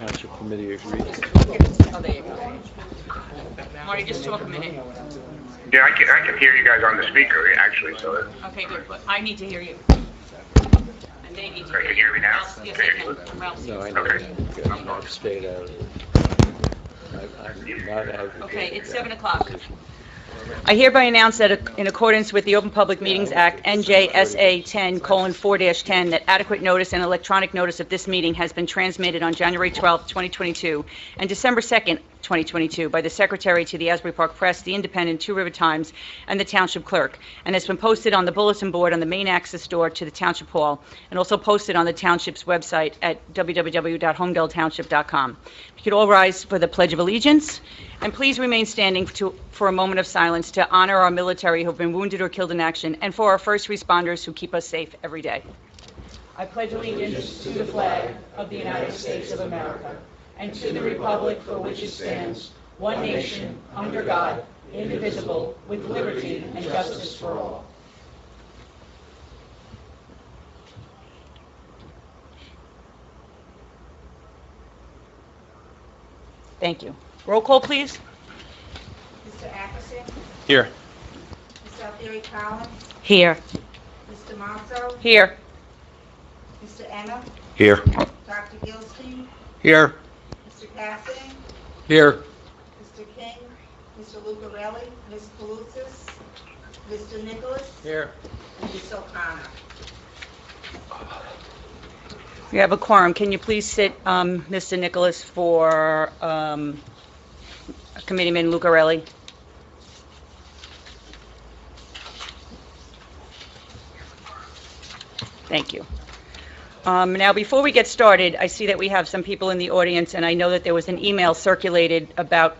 Township Committee agreed. Oh, there you go. Marty, just talk a minute. Yeah, I can hear you guys on the speaker, actually, so. Okay, good, but I need to hear you. And they need to Okay, hear can you hear me now? Ralph, yes, I can. Ralph's No, here. I know. Okay. I've stayed out of it. I'm not advocating. Okay, it's that 7 o'clock. position. I hereby announce that in accordance with the Open Public Meetings Act, NJSA 10:4-10, that adequate notice and electronic notice of this meeting has been transmitted on January 12th, 2022, and December 2nd, 2022, by the Secretary to the Asbury Park Press, the Independent, Two River Times, and the Township Clerk, and has been posted on the bulletin board on the main access door to the Township Hall, and also posted on the Township's website at www.holmdeltownship.com. If you could all rise for the Pledge of Allegiance, and please remain standing for a moment of silence to honor our military who have been wounded or killed in action, and for our first responders who keep us safe every day. I pledge allegiance to the flag of the United States of America, and to the republic for which it stands, one nation, under God, indivisible, with liberty and justice for all. Thank you. Roll call, please. Mr. Atkinson? Here. Mr. Alfieri Collins? Here. Mr. Monzo? Here. Mr. Enna? Here. Dr. Gilstein? Here. Mr. Cassidy? Here. Mr. King? Mr. Lucarelli? Ms. Palusis? Mr. Nicholas? Here. And Ms. O'Connor? We have a quorum. Can you please sit, Mr. Nicholas, for Committeeman Lucarelli? Thank you. Now, before we get started, I see that we have some people in the audience, and I know that there was an email circulated about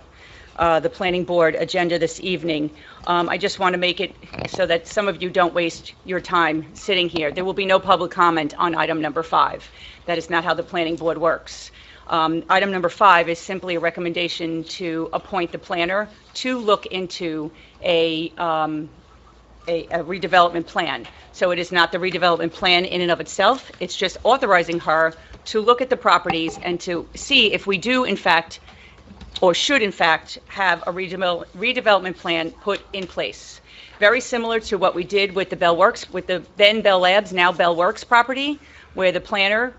the planning board agenda this evening. I just want to make it so that some of you don't waste your time sitting here. There will be no public comment on item number 5. That is not how the planning board works. Item number 5 is simply a recommendation to appoint the planner to look into a redevelopment plan. So it is not the redevelopment plan in and of itself. It's just authorizing her to look at the properties and to see if we do, in fact, or should, in fact, have a redevelopment plan put in place. Very similar to what we did with the Bell Works, with the then Bell Labs, now Bell Works property, where the planner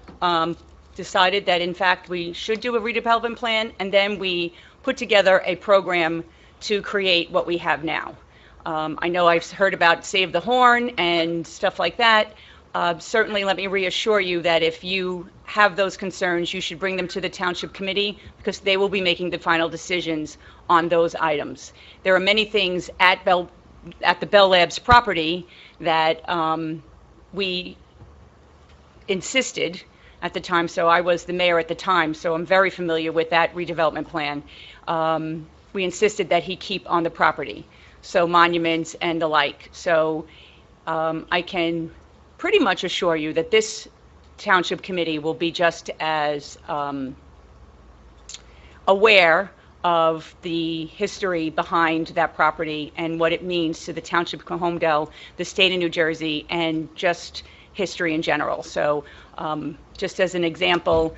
decided that, in fact, we should do a redevelopment plan, and then we put together a program to create what we have now. I know I've heard about Save the Horn and stuff like that. Certainly, let me reassure you that if you have those concerns, you should bring them to the Township Committee, because they will be making the final decisions on those items. There are many things at the Bell Labs property that we insisted at the time, so I was the mayor at the time, so I'm very familiar with that redevelopment plan. We insisted that he keep on the property, so monuments and the like. So I can pretty much assure you that this Township Committee will be just as aware of the history behind that property and what it means to the Township of Holmdel, the state of New Jersey, and just history in general. So just as an example,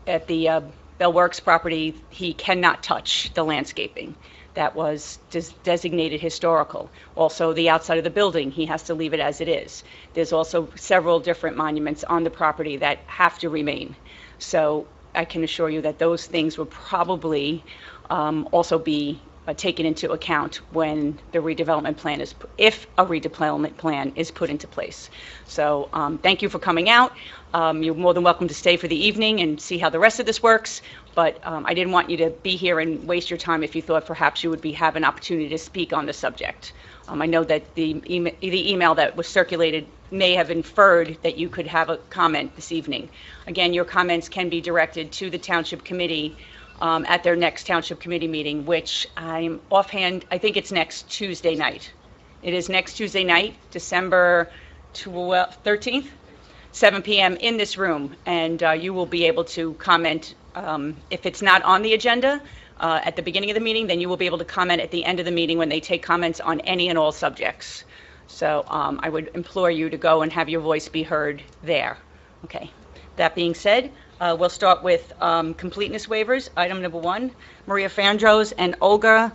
at the Bell Works property, he cannot touch the landscaping. That was designated historical. Also, the outside of the building, he has to leave it as it is. There's also several different monuments on the property that have to remain. So I can assure you that those things will probably also be taken into account when the redevelopment plan is, if a redevelopment plan is put into place. So thank you for coming out. You're more than welcome to stay for the evening and see how the rest of this works. But I didn't want you to be here and waste your time if you thought perhaps you would have an opportunity to speak on the subject. I know that the email that was circulated may have inferred that you could have a comment this evening. Again, your comments can be directed to the Township Committee at their next Township Committee meeting, which I'm offhand, I think it's next Tuesday night. It is next Tuesday night, December 13th, 7 p.m. in this room, and you will be able to comment. If it's not on the agenda at the beginning of the meeting, then you will be able to comment at the end of the meeting when they take comments on any and all subjects. So I would implore you to go and have your voice be heard there. Okay. That being said, We'll start with completeness waivers. Item number 1, Maria Fandros and Olga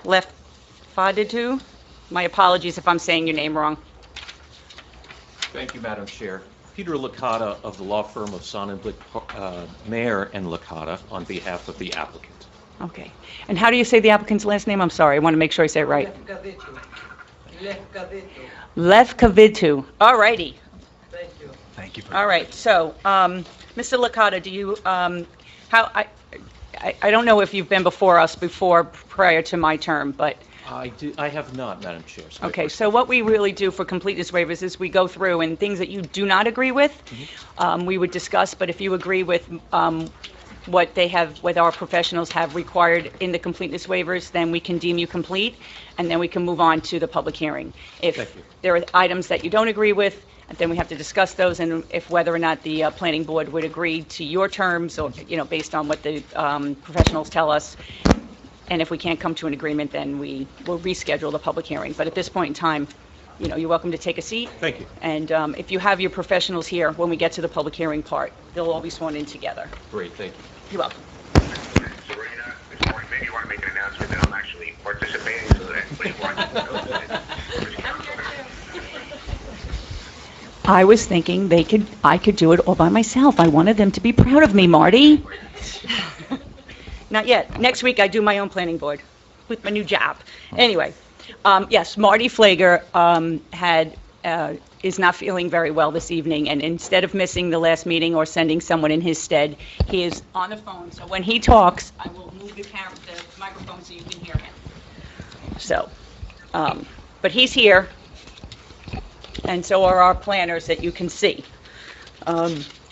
Lefaditu. My apologies if I'm saying your name wrong. Thank you, Madam Chair. Peter Licata of the law firm of Sonnenblick, Mayer and Licata on behalf of the applicant. Okay. And how do you say the applicant's last name? I'm sorry. I want to make sue I say it right. Lefkavitu. All righty. Thank you. All right. So, Mr. Licata, do you, I don't know if you've been before us before prior to my term, but I have not, Madam Chair. It's my okay, first so what we really do for completeness waivers is we go through and things that you do not agree with, we would discuss, but if you agree with what they have, what our professionals have required in the completeness waivers, then we can deem you complete, and then we can move on to the public hearing. Thank If you. there are items that you don't agree with, then we have to discuss those, and if whether or not the planning board would agree to your terms, or, based on what the professionals tell us. And if we can't come to an agreement, then we will reschedule the public hearing. But at this point in time, you're welcome to take a seat. Thank you. And if you have your professionals here, when we get to the public hearing part, they'll all be sworn in together. Great, thank you. You're welcome. Serena, this morning, maybe you want to make an announcement that I'm actually participating so that anybody watching knows that. I was thinking I could do it all by myself. I wanted them to be proud of me, Marty. Not yet. Next week, I do my own planning board with my new job. Anyway, yes, Marty Flager is not feeling very well this evening, and instead of missing the last meeting or sending someone in his stead, he is on the phone. So when he talks, I will move the microphone so you can hear him. So, but he's here, and so are our planners that you can see.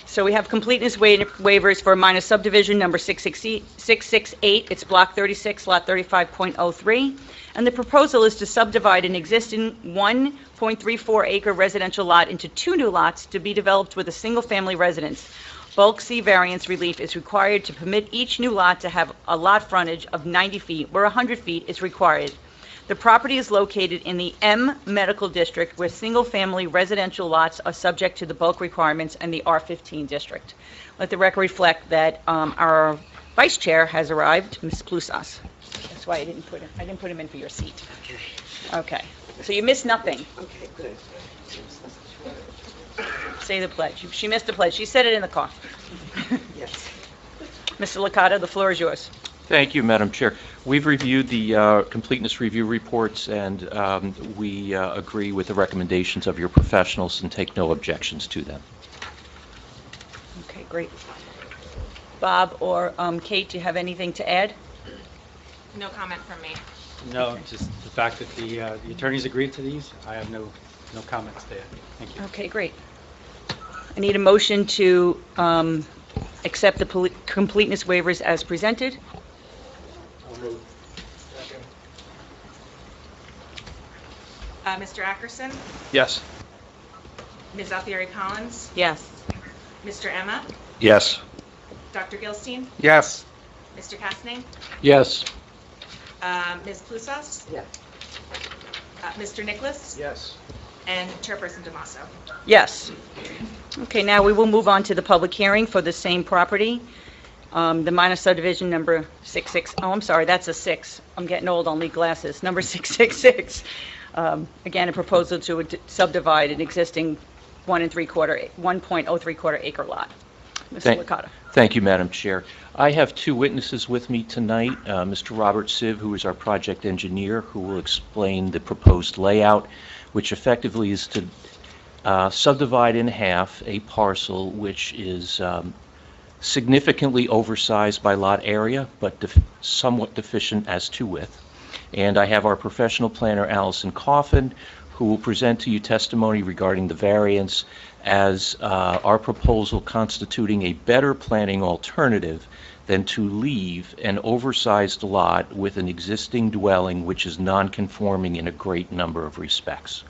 So we have completeness waivers for minor subdivision number 668. It's block 36, lot 35.03. And the proposal is to subdivide an existing 1.34 acre residential lot into 2 new lots to be developed with a single-family residence. Bulk C variance relief is required to permit each new lot to have a lot frontage of 90 feet, where 100 feet is required. The property is located in the M Medical District, where single-family residential lots are subject to the bulk requirements, and the R15 district. Let the record reflect that our vice chair has arrived, Ms. Plusas. That's why I didn't put him in for your seat. Okay. So you missed nothing. Okay, good. Say the pledge. She missed the pledge. She said it in the car. Yes. Mr. Licata, the floor is yours. Thank you, Madam Chair. We've reviewed the completeness review reports, and we agree with the recommendations of your professionals and take no objections to them. Okay, great. Bob or Kate, do you have anything to add? No comment from me. No, just the fact that the attorneys agreed to these, I have no comments there. Thank you. Okay, great. I need a motion to accept the completeness waivers as presented. Mr. Ackerson, Yes. Ms. Alfieri Collins, Yes. Mr. Emma, Yes. Dr. Gilstein, Yes. Mr. Kastning, Yes. Ms. Plusas, Yes. Mr. Nicholas, Yes. and Chairperson Damaso. Yes. Okay, now we will move on to the public hearing for the same property. The minor subdivision number 66, oh, I'm sorry, that's a 6. I'm getting old, I'll need glasses. Number 666. Again, a proposal to subdivide an existing 1.03 acre lot. Mr. Licata. Thank you, Madam Chair. I have 2 witnesses with me tonight, Mr. Robert Siv, who is our project engineer, who will explain the proposed layout, which effectively is to subdivide in half a parcel which is significantly oversized by lot area, but somewhat deficient as to width. And I have our professional planner, Allison Coffin, who will present to you testimony regarding the variance as our proposal constituting a better planning alternative than to leave an oversized lot with an existing dwelling which is non-conforming in a great number of respects.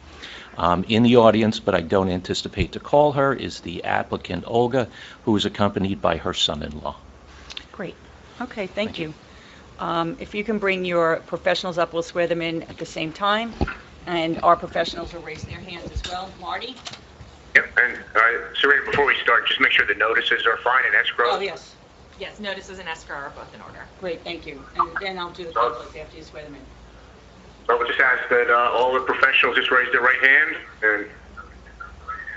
In the audience, but I don't anticipate to call her, is the applicant Olga, who is accompanied by her son-in-law. Great. Okay, thank you. If you can bring your professionals up, we'll swear them in at the same time. And our professionals will raise their hands as well. Marty? Yep, and Serena, before we start, just make sure the notices are fine and escrow. Oh, yes. Yes, notices and escrow are both in order. Great, thank you. And then I'll do the conflict after you swear them in. So we'll just ask that all the professionals just raise their right hand, and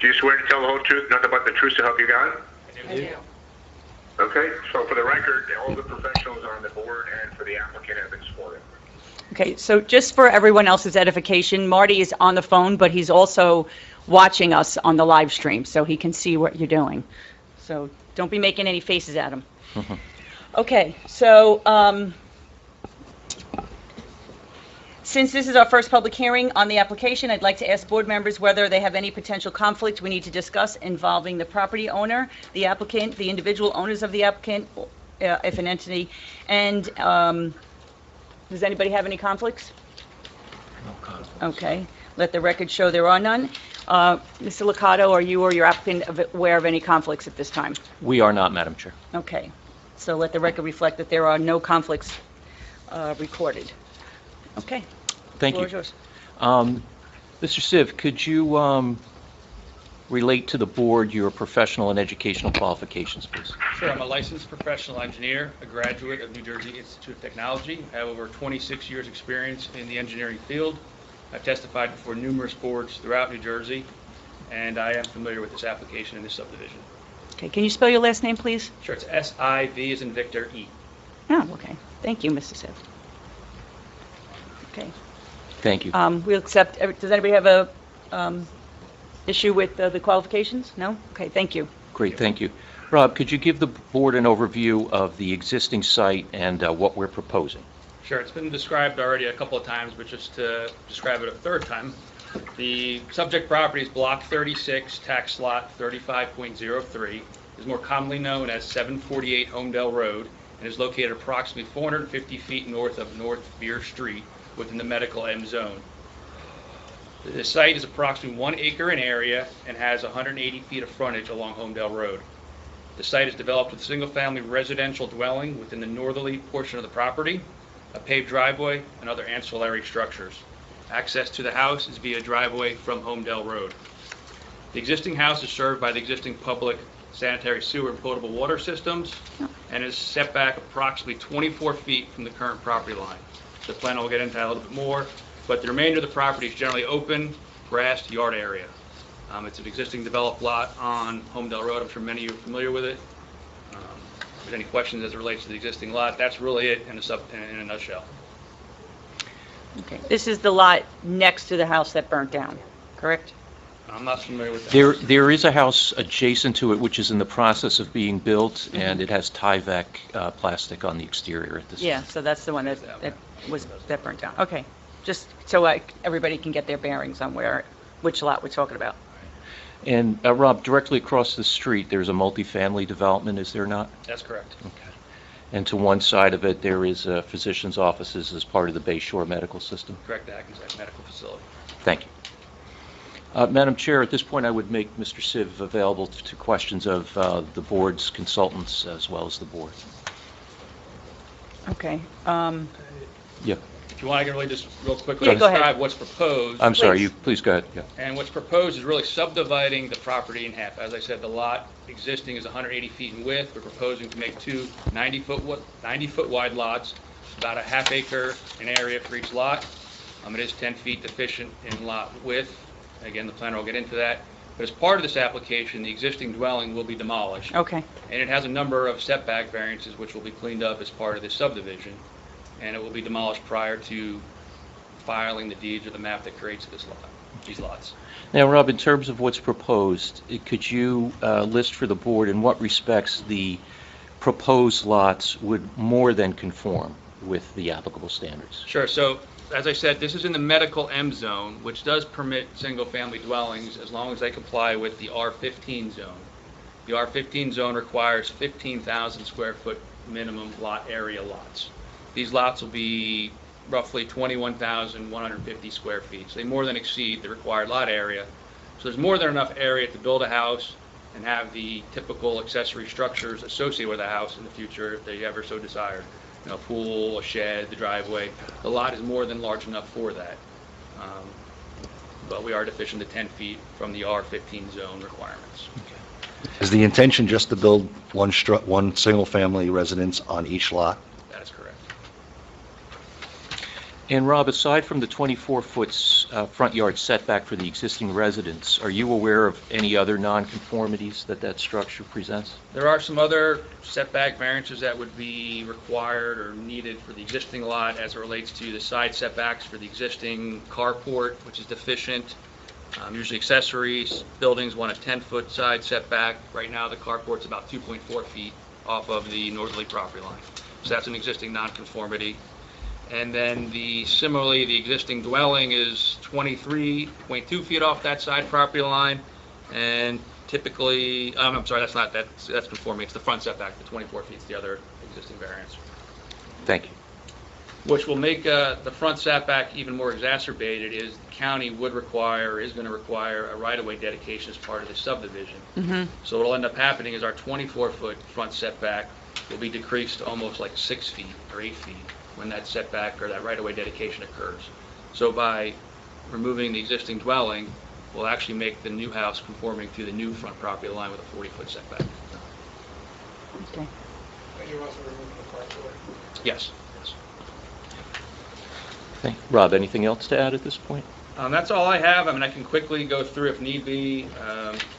do you swear to tell the whole truth, nothing but the truth to help you God? I do. Okay, so for the record, all the professionals on the board and for the applicant have been sworn in. Okay, so just for everyone else's edification, Marty is on the phone, but he's also watching us on the live stream, so he can see what you're doing. So don't be making any faces at him. Okay, so since this is our first public hearing on the application, I'd like to ask board members whether they have any potential conflict we need to discuss involving the property owner, the applicant, the individual owners of the applicant, if an entity, and does anybody have any conflicts? No conflict. Okay, let the record show there are none. Mr. Licata, are you or your applicant aware of any conflicts at this time? We are not, Madam Chair. Okay, so let the record reflect that there are no conflicts recorded. Okay. Thank Floor you. is yours. Mr. Siv, could you relate to the board your professional and educational qualifications, please? Sure, I'm a licensed professional engineer, a graduate of New Jersey Institute of Technology. I have over 26 years' experience in the engineering field. I've testified before numerous boards throughout New Jersey, and I am familiar with this application and this subdivision. Okay, can you spell your last name, please? Sure, it's S-I-V as in Victor, E. Oh, okay. Thank you, Mr. Siv. Okay. Thank you. We'll accept, does anybody have a issue with the qualifications? No? Okay, thank you. Great, thank you. Rob, could you give the board an overview of the existing site and what we're proposing? Sure, it's been described already a couple of times, but just to describe it a third time. The subject property is Block 36, Tax Lot 35.03, is more commonly known as 748 Holmdel Road, and is located approximately 450 feet north of North Beer Street within the medical M zone. The site is approximately 1 acre in area and has 180 feet of frontage along Holmdel Road. The site is developed with a single-family residential dwelling within the northerly portion of the property, a paved driveway, and other ancillary structures. Access to the house is via driveway from Holmdel Road. The existing house is served by the existing public sanitary sewer and potable water systems and is set back approximately 24 feet from the current property line. The plan will get into that a little bit more, but the remainder of the property is generally open, grassed yard area. It's an existing developed lot on Holmdel Road. I'm sure many of you are familiar with it. If there's any questions as it relates to the existing lot, that's really it in a nutshell. Okay, this is the lot next to the house that burnt down, correct? I'm not familiar with that. There is a house adjacent to it which is in the process of being built, and it has Tyvek plastic on the exterior at this time. Yeah, so that's the one that burnt down. Okay, just so everybody can get their bearings on which lot we're talking about. And Rob, directly across the street, there's a multifamily development, is there not? That's correct. Okay. And to one side of it, there is physician's offices as part of the Bay Shore Medical System? Correct, the Hackensack Medical Facility. Thank you. Madam Chair, at this point, I would make Mr. Siv available to questions of the board's consultants as well as the board. Okay. Yeah. If you want, I can really just real quickly Yeah, go ahead. describe what's proposed. I'm sorry, Please. please go ahead. Yeah. And what's proposed is really subdividing the property in half. As I said, the lot existing is 180 feet in width. We're proposing to make two 90-foot wide lots, about a half acre in area for each lot. It is 10 feet deficient in lot width. Again, the planner will get into that. But as part of this application, the existing dwelling will be demolished. Okay. And it has a number of setback variances which will be cleaned up as part of this subdivision. And it will be demolished prior to filing the deeds or the map that creates these lots. Now, Rob, in terms of what's proposed, could you list for the board in what respects the proposed lots would more than conform with the applicable standards? Sure. So, as I said, this is in the medical M zone, which does permit single-family dwellings as long as they comply with the R15 zone. The R15 zone requires 15,000 square foot minimum lot area lots. These lots will be roughly 21,150 square feet. So they more than exceed the required lot area. So there's more than enough area to build a house and have the typical accessory structures associated with a house in the future if they ever so desired. You know, pool, a shed, the driveway. The lot is more than large enough for that. but we are deficient to 10 feet from the R15 zone requirements. Is the intention just to build one single-family residence on each lot? That is correct. And Rob, aside from the 24-foot front yard setback for the existing residence, are you aware of any other nonconformities that structure presents? There are some other setback variances that would be required or needed for the existing lot as it relates to the side setbacks for the existing carport, which is deficient. Usually accessories, buildings want a 10-foot side setback. Right now, the carport's about 2.4 feet off of the northerly property line. So that's an existing nonconformity. And then similarly, the existing dwelling is 23.2 feet off that side property line. And typically, I'm sorry, that's conforming. It's the front setback. The 24 feet is the other existing variance, Thank you. which will make the front setback even more exacerbated. Is the county is going to require a right-of-way dedication as part of the subdivision. So what'll end up happening is our 24-foot front setback will be decreased to almost like 6 feet or 8 feet when that setback or that right-of-way dedication occurs. So by removing the existing dwelling, we'll actually make the new house conforming to the new front property line with a 40-foot setback. Okay. And you're also removing the carport. Yes. Thank you. Rob, anything else to add at this point? That's all I have. I mean, I can quickly go through, if need be,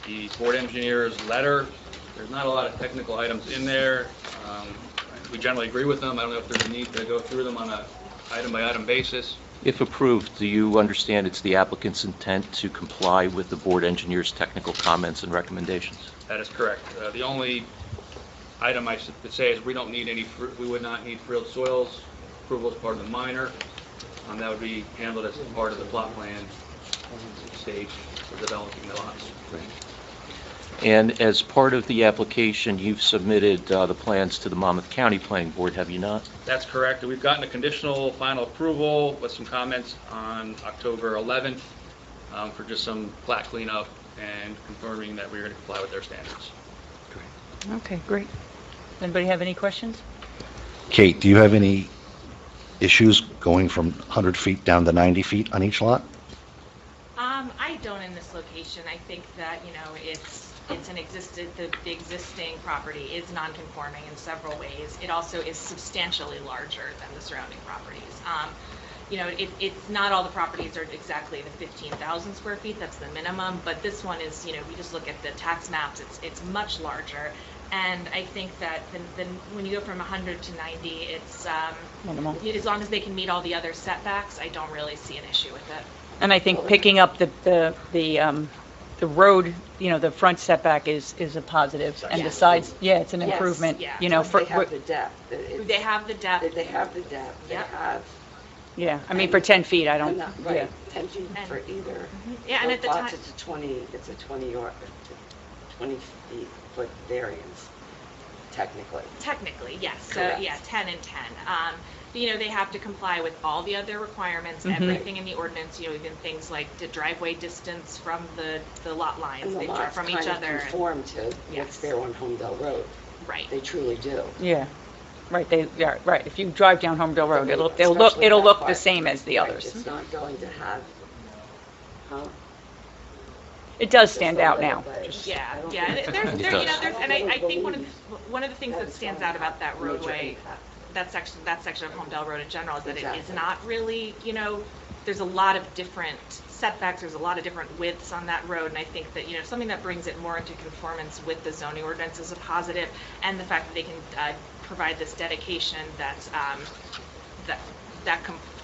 the board engineer's letter. There's not a lot of technical items in there. We generally agree with them. I don't know if there's a need to go through them on a item-by-item basis. If approved, do you understand it's the applicant's intent to comply with the board engineer's technical comments and recommendations? That is correct. The only item I should say is we would not need frilled soils approval as part of the minor. That would be handled as part of the plot plan stage for developing the lots. And as part of the application, you've submitted the plans to the Monmouth County Planning Board, have you not? That's correct. We've gotten a conditional final approval with some comments on October 11th for just some plat cleanup and confirming that we're going to comply with their standards. Okay, great. Anybody have any questions? Kate, do you have any issues going from 100 feet down to 90 feet on each lot? I don't in this location. I think that, it's the existing property is non-conforming in several ways. It also is substantially larger than the surrounding properties. It's not all the properties are exactly the 15,000 square feet. That's the minimum. But this one is, we just look at the tax maps. It's much larger. And I think that when you go from 100 to 90, it's Minimal. as long as they can meet all the other setbacks, I don't really see an issue with it. And I think picking up the road, the front setback is a positive, and the Yes. sides, it's an Yes, improvement, yeah. you know, for, They have the depth. They have the depth. They have the depth. They Yep. have, yeah, I mean, for 10 feet, I don't, yeah. right, 10 feet And- for either. Yeah, and at the Lots, time, it's a 20 feet foot variance, technically. technically, yes. So, Correct. yeah, 10 and 10. They have to comply with all the other requirements, Mhm. everything in the ordinance, even things like the driveway distance from the lot lines, And the they draw lots from kind each of other. conform to Yes. what's there on Holmdel Road. Right. They truly do. Yeah, right, right, if you drive down Holmdel Road, it'll Especially that look the part. same as the Right, others. It's not going to have, It does just stand a out little now. bit. Yeah, I don't yeah. think- There's, It there, does. and I think one of the things that stands out about that Major roadway, impact. that section of Holmdel Road in general, is that it is Exactly. not really, there's a lot of different setbacks, there's a lot of different widths on that road, and I think that, something that brings it more into conformance with the zoning ordinance is a positive, and the fact that they can provide this dedication that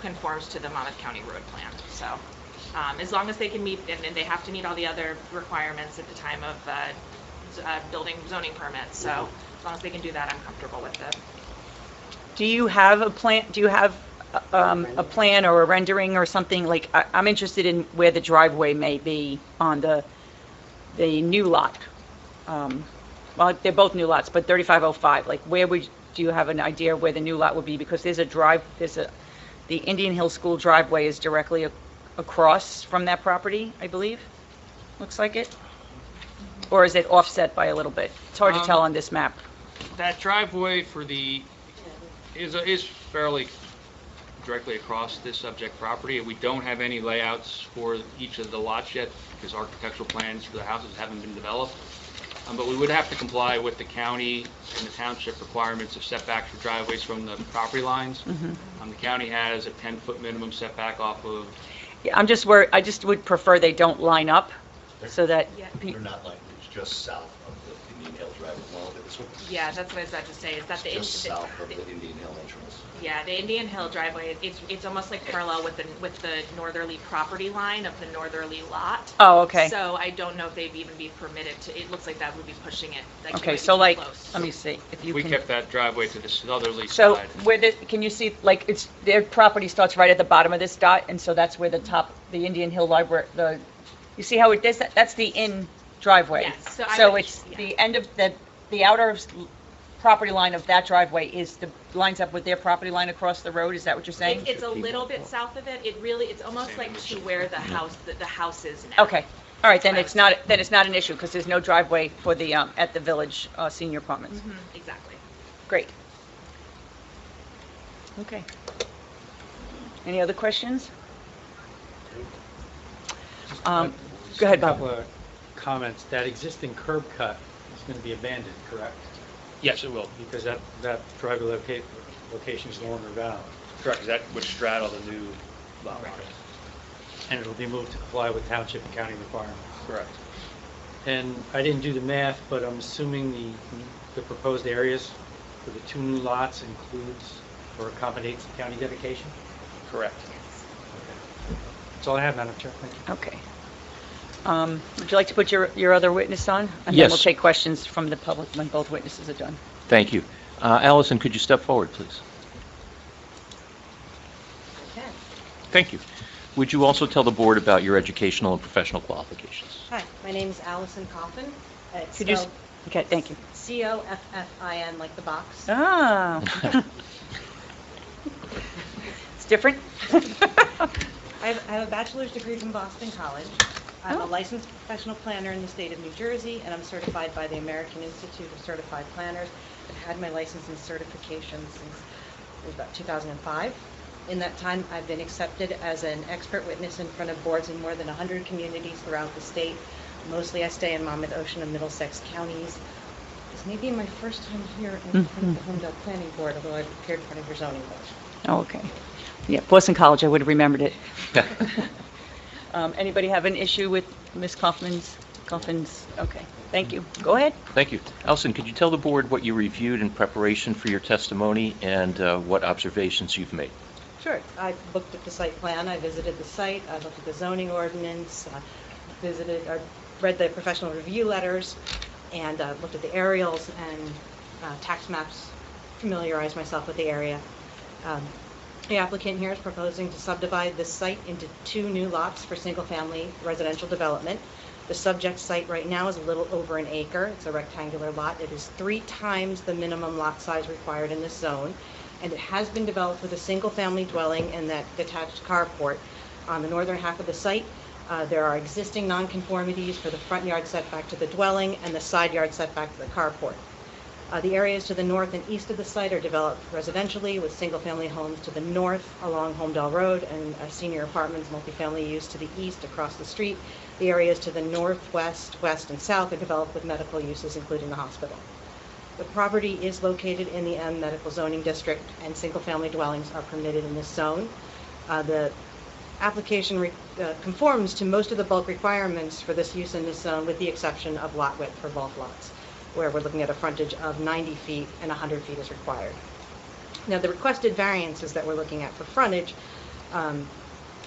conforms to the Monmouth County road plan. So, as long as they can meet, and they have to meet all the other requirements at the time of building zoning permits, so as long as they can do that, I'm comfortable with it. Do you have a plan, a plan or a rendering or something, like, I'm interested in where the driveway may be on the new lot. Well, they're both new lots, but 3505, like, do you have an idea where the new lot would be? Because the Indian Hill School driveway is directly across from that property, I believe, looks like it? Or is it offset by a little bit? It's hard to tell on this map. That driveway is fairly directly across this subject property. We don't have any layouts for each of the lots yet because architectural plans for the houses haven't been developed. But we would have to comply with the county and the township requirements of setbacks for driveways from the property lines. The county has a 10-foot minimum setback off of, Yeah, I'm just worried, I just would prefer they don't line up so that, Yeah. They're not like, it's just south of the Indian Hill Drive. Well, this one Yeah, that's what I was about to say, is that the... just south of the Indian Hill entrance. Yeah, the Indian Hill driveway, it's almost like parallel with the northerly property line of the northerly lot. oh, okay. So I don't know if they'd even be permitted to, it looks like that would be pushing it. That Okay, might be so too like, close. let me see, if you we can. kept that driveway to the southerly So side. where the, can you see, like, it's, their property starts right at the bottom of this dot, and so that's where the top, the Indian Hill Library, you see how it does that? That's the in driveway. Yes, so I So would- it's yeah. the end of, the outer property line of that driveway is the, lines up with their property line across the road, is that what you're saying? It's a little bit south of it. It really, it's almost like to where the house is now. Okay, all right, then it's not an issue, because there's no driveway for the, at the Village Senior Apartments. Exactly. Great. Okay. Any other questions? Just Go ahead, a Bob. couple of comments. That existing curb cut is going to be abandoned, correct? Yes, it will. Because that driveway location is no longer valid. Correct, 'cause that would straddle the new lot line. And it'll be moved to comply with township and county requirements. Correct. And I didn't do the math, but I'm assuming the proposed areas for the two new lots includes or accommodates the county dedication? Correct. Okay. That's all I have, Madam Chair. Thank you. Okay. Would you like to put your other witness on? And then Yes. we'll take questions from the public when both witnesses are done. Thank you. Allison, could you step forward, please? Okay. Thank you. Would you also tell the board about your educational and professional qualifications? Hi, my name is Allison Coffin. It's Could you, spelled okay, thank you. Coffin, like the box. Ah. It's different? I have a bachelor's degree from Boston College. I'm a Oh. licensed professional planner in the state of New Jersey, and I'm certified by the American Institute of Certified Planners. I've had my license and certification since about 2005. In that time, I've been accepted as an expert witness in front of boards in more than 100 communities throughout the state. Mostly I stay in Monmouth, Ocean, and Middlesex counties. This may be my first time here in front of the Holmdel Planning Board, although I've appeared in front of your zoning board. Oh, okay. Yeah, Boston College, I would have remembered it. Anybody have an issue with Ms. Kaufman's? Okay, thank you. Go ahead. Thank you. Allison, could you tell the board what you reviewed in preparation for your testimony and what observations you've made? Sure. I looked at the site plan, I visited the site, I looked at the zoning ordinance, read the professional review letters, and looked at the aerials and tax maps, familiarized myself with the area. The applicant here is proposing to subdivide this site into two new lots for single-family residential development. The subject site right now is a little over an acre. It's a rectangular lot. It is 3 times the minimum lot size required in this zone, and it has been developed with a single-family dwelling and that detached carport. On the northern half of the site, there are existing nonconformities for the front yard setback to the dwelling and the side yard setback to the carport. The areas to the north and east of the site are developed residentially with single-family homes to the north along Holmdel Road and senior apartments, multifamily use to the east across the street. The areas to the northwest, west, and south are developed with medical uses, including the hospital. The property is located in the M Medical Zoning District, and single-family dwellings are permitted in this zone. The application conforms to most of the bulk requirements for this use in this zone, with the exception of lot width for both lots, where we're looking at a frontage of 90 feet and 100 feet is required. Now, the requested variances that we're looking at for frontage,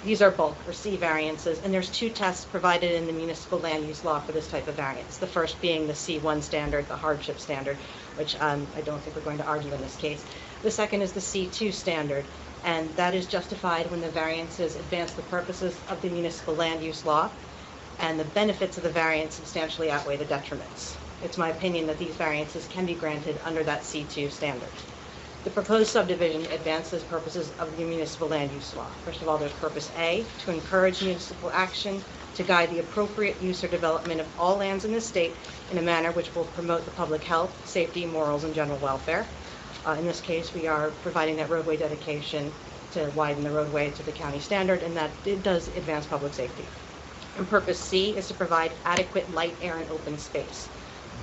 these are bulk or C variances, and there's 2 tests provided in the municipal land use law for this type of variance. The first being the C1 standard, the hardship standard, which I don't think we're going to argue in this case. The second is the C2 standard, and that is justified when the variances advance the purposes of the municipal land use law, and the benefits of the variance substantially outweigh the detriments. It's my opinion that these variances can be granted under that C2 standard. The proposed subdivision advances purposes of the municipal land use law. First of all, there's purpose A, to encourage municipal action to guide the appropriate use or development of all lands in the state in a manner which will promote the public health, safety, morals, and general welfare. In this case, we are providing that roadway dedication to widen the roadway to the county standard, and that it does advance public safety. And purpose C is to provide adequate light, air, and open space.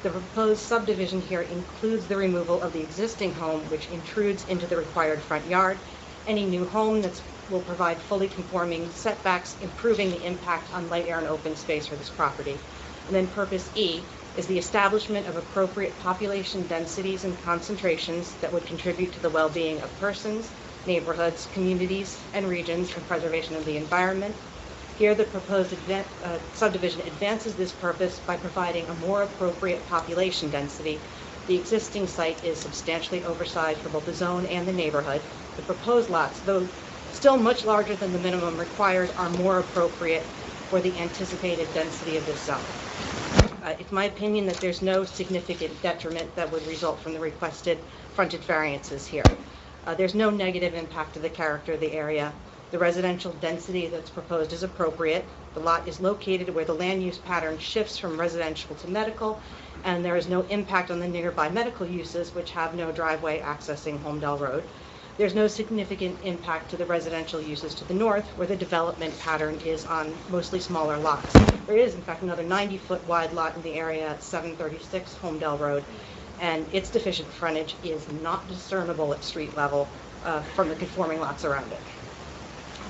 The proposed subdivision here includes the removal of the existing home, which intrudes into the required front yard. Any new home will provide fully conforming setbacks, improving the impact on light, air, and open space for this property. And then purpose E is the establishment of appropriate population densities and concentrations that would contribute to the well-being of persons, neighborhoods, communities, and regions, and preservation of the environment. Here, the proposed subdivision advances this purpose by providing a more appropriate population density. The existing site is substantially oversized for both the zone and the neighborhood. The proposed lots, though still much larger than the minimum required, are more appropriate for the anticipated density of this zone. It's my opinion that there's no significant detriment that would result from the requested frontage variances here. There's no negative impact to the character of the area. The residential density that's proposed is appropriate. The lot is located where the land use pattern shifts from residential to medical, and there is no impact on the nearby medical uses, which have no driveway accessing Holmdel Road. There's no significant impact to the residential uses to the north, where the development pattern is on mostly smaller lots. There is, in fact, another 90-foot wide lot in the area at 736 Holmdel Road, and its deficient frontage is not discernible at street level from the conforming lots around it.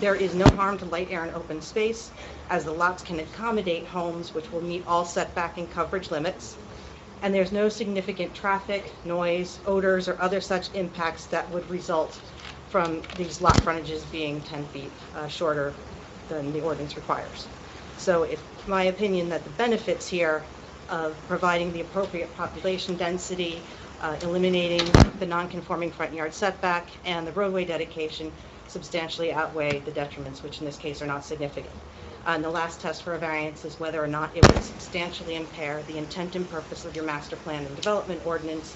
There is no harm to light, air, and open space, as the lots can accommodate homes which will meet all setback and coverage limits. And there's no significant traffic, noise, odors, or other such impacts that would result from these lot frontages being 10 feet shorter than the ordinance requires. So it's my opinion that the benefits here of providing the appropriate population density, eliminating the non-conforming front yard setback, and the roadway dedication substantially outweigh the detriments, which in this case are not significant. And the last test for a variance is whether or not it would substantially impair the intent and purpose of your master plan and development ordinance.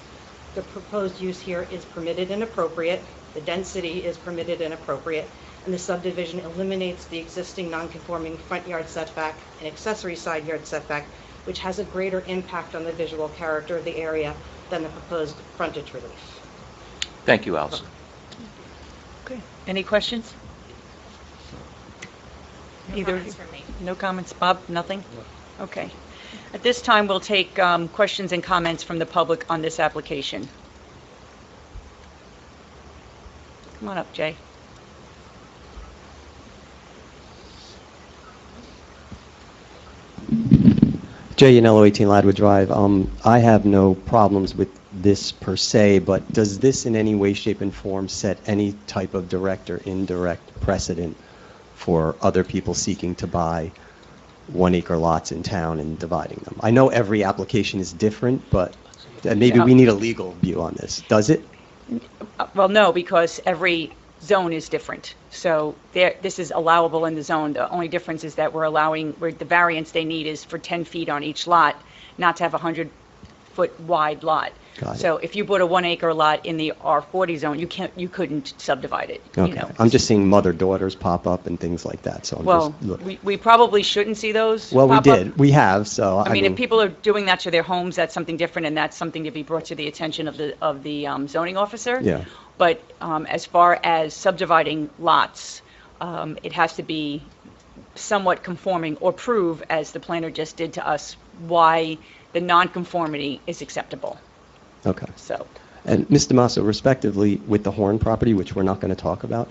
The proposed use here is permitted and appropriate, the density is permitted and appropriate, and the subdivision eliminates the existing non-conforming front yard setback and accessory side yard setback, which has a greater impact on the visual character of the area than the proposed frontage relief. Thank you, Allison. Okay. Any questions? No Either comments from me. No comments, Bob? Nothing? Okay. At this time, we'll take questions and comments from the public on this application. Come on up, Jay. Jay Yanello, 18 Ladwood Drive. I have no problems with this per se, but does this in any way, shape, and form set any type of direct or indirect precedent for other people seeking to buy 1-acre lots in town and dividing them? I know every application is different, but maybe we need a legal view on this. Does it? Well, no, because every zone is different. So this is allowable in the zone. The only difference is that where the variance they need is for 10 feet on each lot, not to have a 100-foot wide lot. Got it. So if you bought a 1-acre lot in the R40 zone, you couldn't subdivide it. Okay. You know. I'm just seeing mother-daughters pop up and things like that, so I'm Well, just looking. we probably shouldn't see those. Well, we pop up. did. We have, so I mean, if people are doing that to their homes, that's something different, and that's something to be brought to the attention of the zoning officer. Yeah. But as far as subdividing lots, it has to be somewhat conforming or prove, as the planner just did to us, why the nonconformity is acceptable. Okay. So, And Ms. Damaso, respectively, with the Horn property, which we're not going to talk about,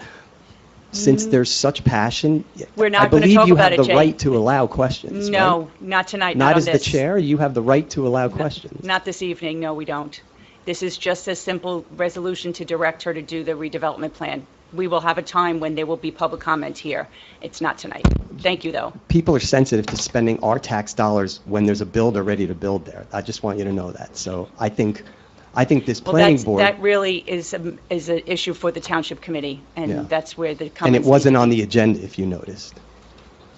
since there's such passion, We're not I gonna believe talk you about have it, the Jay. right to allow questions, no, right? not tonight, Not on as the this. chair, you have the right to allow questions. Not this evening, no, we don't. This is just a simple resolution to direct her to do the redevelopment plan. We will have a time when there will be public comment here. It's not tonight. Thank you, though. People are sensitive to spending our tax dollars when there's a builder ready to build there. I just want you to know that. So I think this Well, planning board, that really is an issue for the township committee, and Yeah. that's where the and comments it wasn't need to on be. the agenda, if you noticed.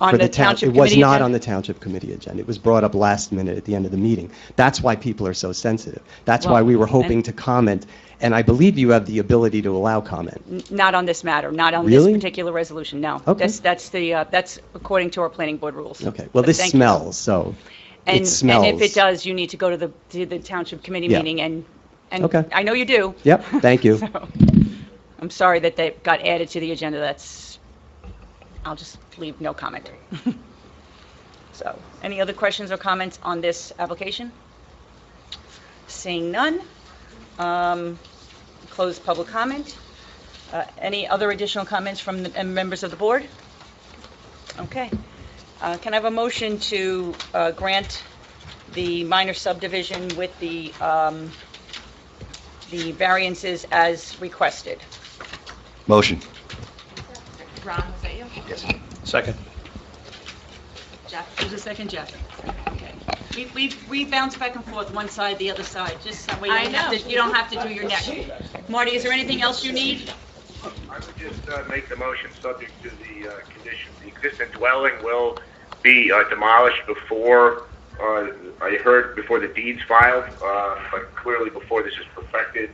On For the town- township It was committee not agenda? on the township committee agenda. It was brought up last minute at the end of the meeting. That's why people are so sensitive. That's why Well, we were hoping and- to comment, and I believe you have the ability to allow comment. Not on this matter, not on this Really? particular resolution, no. Okay. That's according to our planning board rules. Okay, well, But this thank you. smells, so And it smells. if it does, you need to go to the township committee Yeah. meeting, and Okay. I know you do. Yep, thank you. So, I'm sorry that they got added to the agenda. I'll just leave no comment. So, any other questions or comments on this application? Seeing none, close public comment. Any other additional comments from the members of the board? Okay. Can I have a motion to grant the minor subdivision with the variances as requested? Motion. Ron, was that you? Yes. Second. Jeff? Who's the second, Jeff? Okay. We bounce back and forth, one side, the other side, just that way I you don't have to do your neck. Marty, is there anything else you need? I would just make the motion subject to the conditions. The existing dwelling will be demolished before, I heard before the deed's filed, but clearly before this is perfected.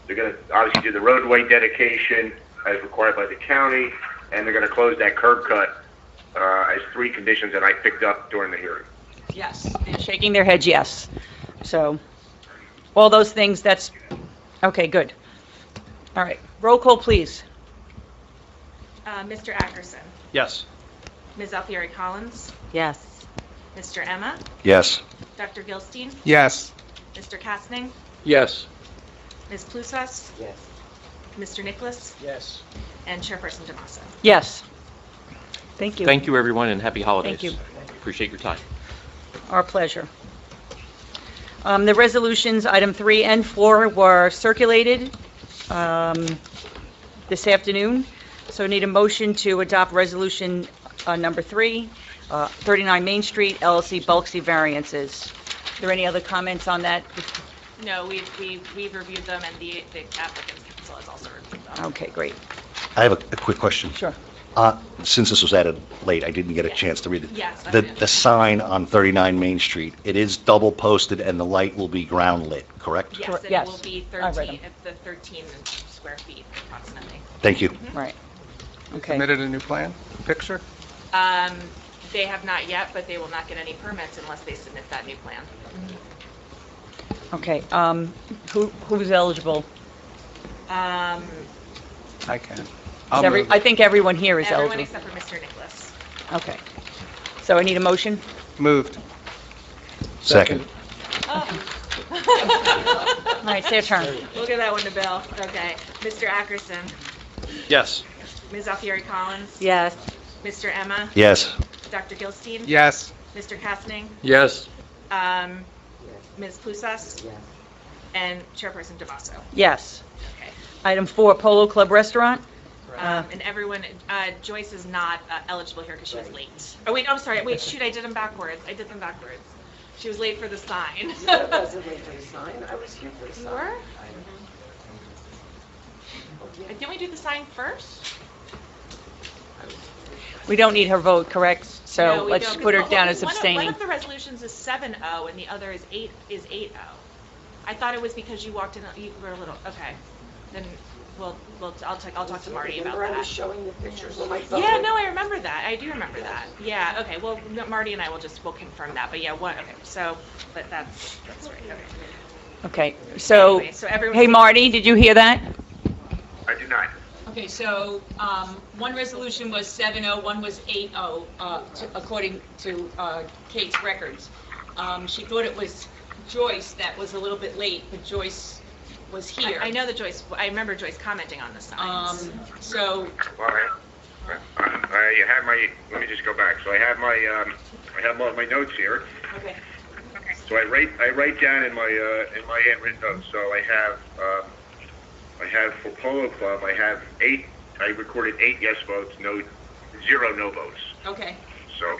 They're going to obviously do the roadway dedication as required by the county, and they're going to close that curb cut as 3 conditions that I picked up during the hearing. Yes, they're shaking their heads, yes. So, all those things, that's, okay, good. All right, roll call, please. Mr. Ackerson? Yes. Ms. Alfieri Collins? Yes. Mr. Emma? Yes. Dr. Gilstein? Yes. Mr. Kastning? Yes. Ms. Plusas? Yes. Mr. Nicholas? Yes. And Chairperson Damaso. Yes. Thank you. Thank you, everyone, and happy holidays. Thank you. Appreciate your time. Our pleasure. The resolutions, item 3 and 4, were circulated this afternoon. So need a motion to adopt resolution number 3, 39 Main Street, LLC Bulksy variances. Are there any other comments on that? No, we've reviewed them, and the applicant's counsel has also reviewed them. Okay, great. I have a quick question. Sure. Since this was added late, I didn't get a chance to read it. Yes, I The did. the sign on 39 Main Street, it is double posted and the light will be ground lit, correct? Yes, and Yes, it will be I read 13, them. it's the 13 square feet approximately. Thank you. Right. Okay. Submitted a new plan, picture? They have not yet, but they will not get any permits unless they submit that new plan. Okay. Who's eligible? I can. I think everyone here is Everyone eligible. except for Mr. Nicholas. Okay. So I need a motion? Moved. Second. All right, it's their turn. We'll give that one to Bill. Okay. Mr. Ackerson, Yes. Ms. Alfieri Collins, Yes. Mr. Emma, Yes. Dr. Gilstein, Yes. Mr. Kastning, Yes. Ms. Plusas, Yes. and Chairperson Damaso. Yes. Okay. Item 4, Polo Club Restaurant. And everyone, Joyce is not eligible here because she was late. Oh, wait, I'm sorry. Wait, shoot, I did them backwards. She was late for the sign. I wasn't late for the sign. I was here for the You sign. were? Didn't we do the sign first? We don't need her vote, correct? No, So we let's don't, 'cause put her one- down as one of- abstaining. One of the resolutions is 7-0 and the other is 8-0. I thought it was because you walked in, you were a little, okay. Then I'll talk to Marty about Remember I was that. showing the pictures on my phone? Yeah, no, I remember that. I do remember that. Yeah, okay, well, Marty and I we'll confirm that, but yeah, okay, so, but that's right, okay. Okay, so, Anyway, so everyone- hey, Marty, did you hear that? I do not. Okay, so one resolution was 7-0, one was 8-0, according to Kate's records. She thought it was Joyce that was a little bit late, but Joyce was here. I know that Joyce, I remember Joyce commenting on the signs. So, Well, I have my, let me just go back. So I have my notes here. okay, So I write down in my handwritten notes. So I have for Polo Club, I recorded 8 yes votes, 0 no votes. okay, So,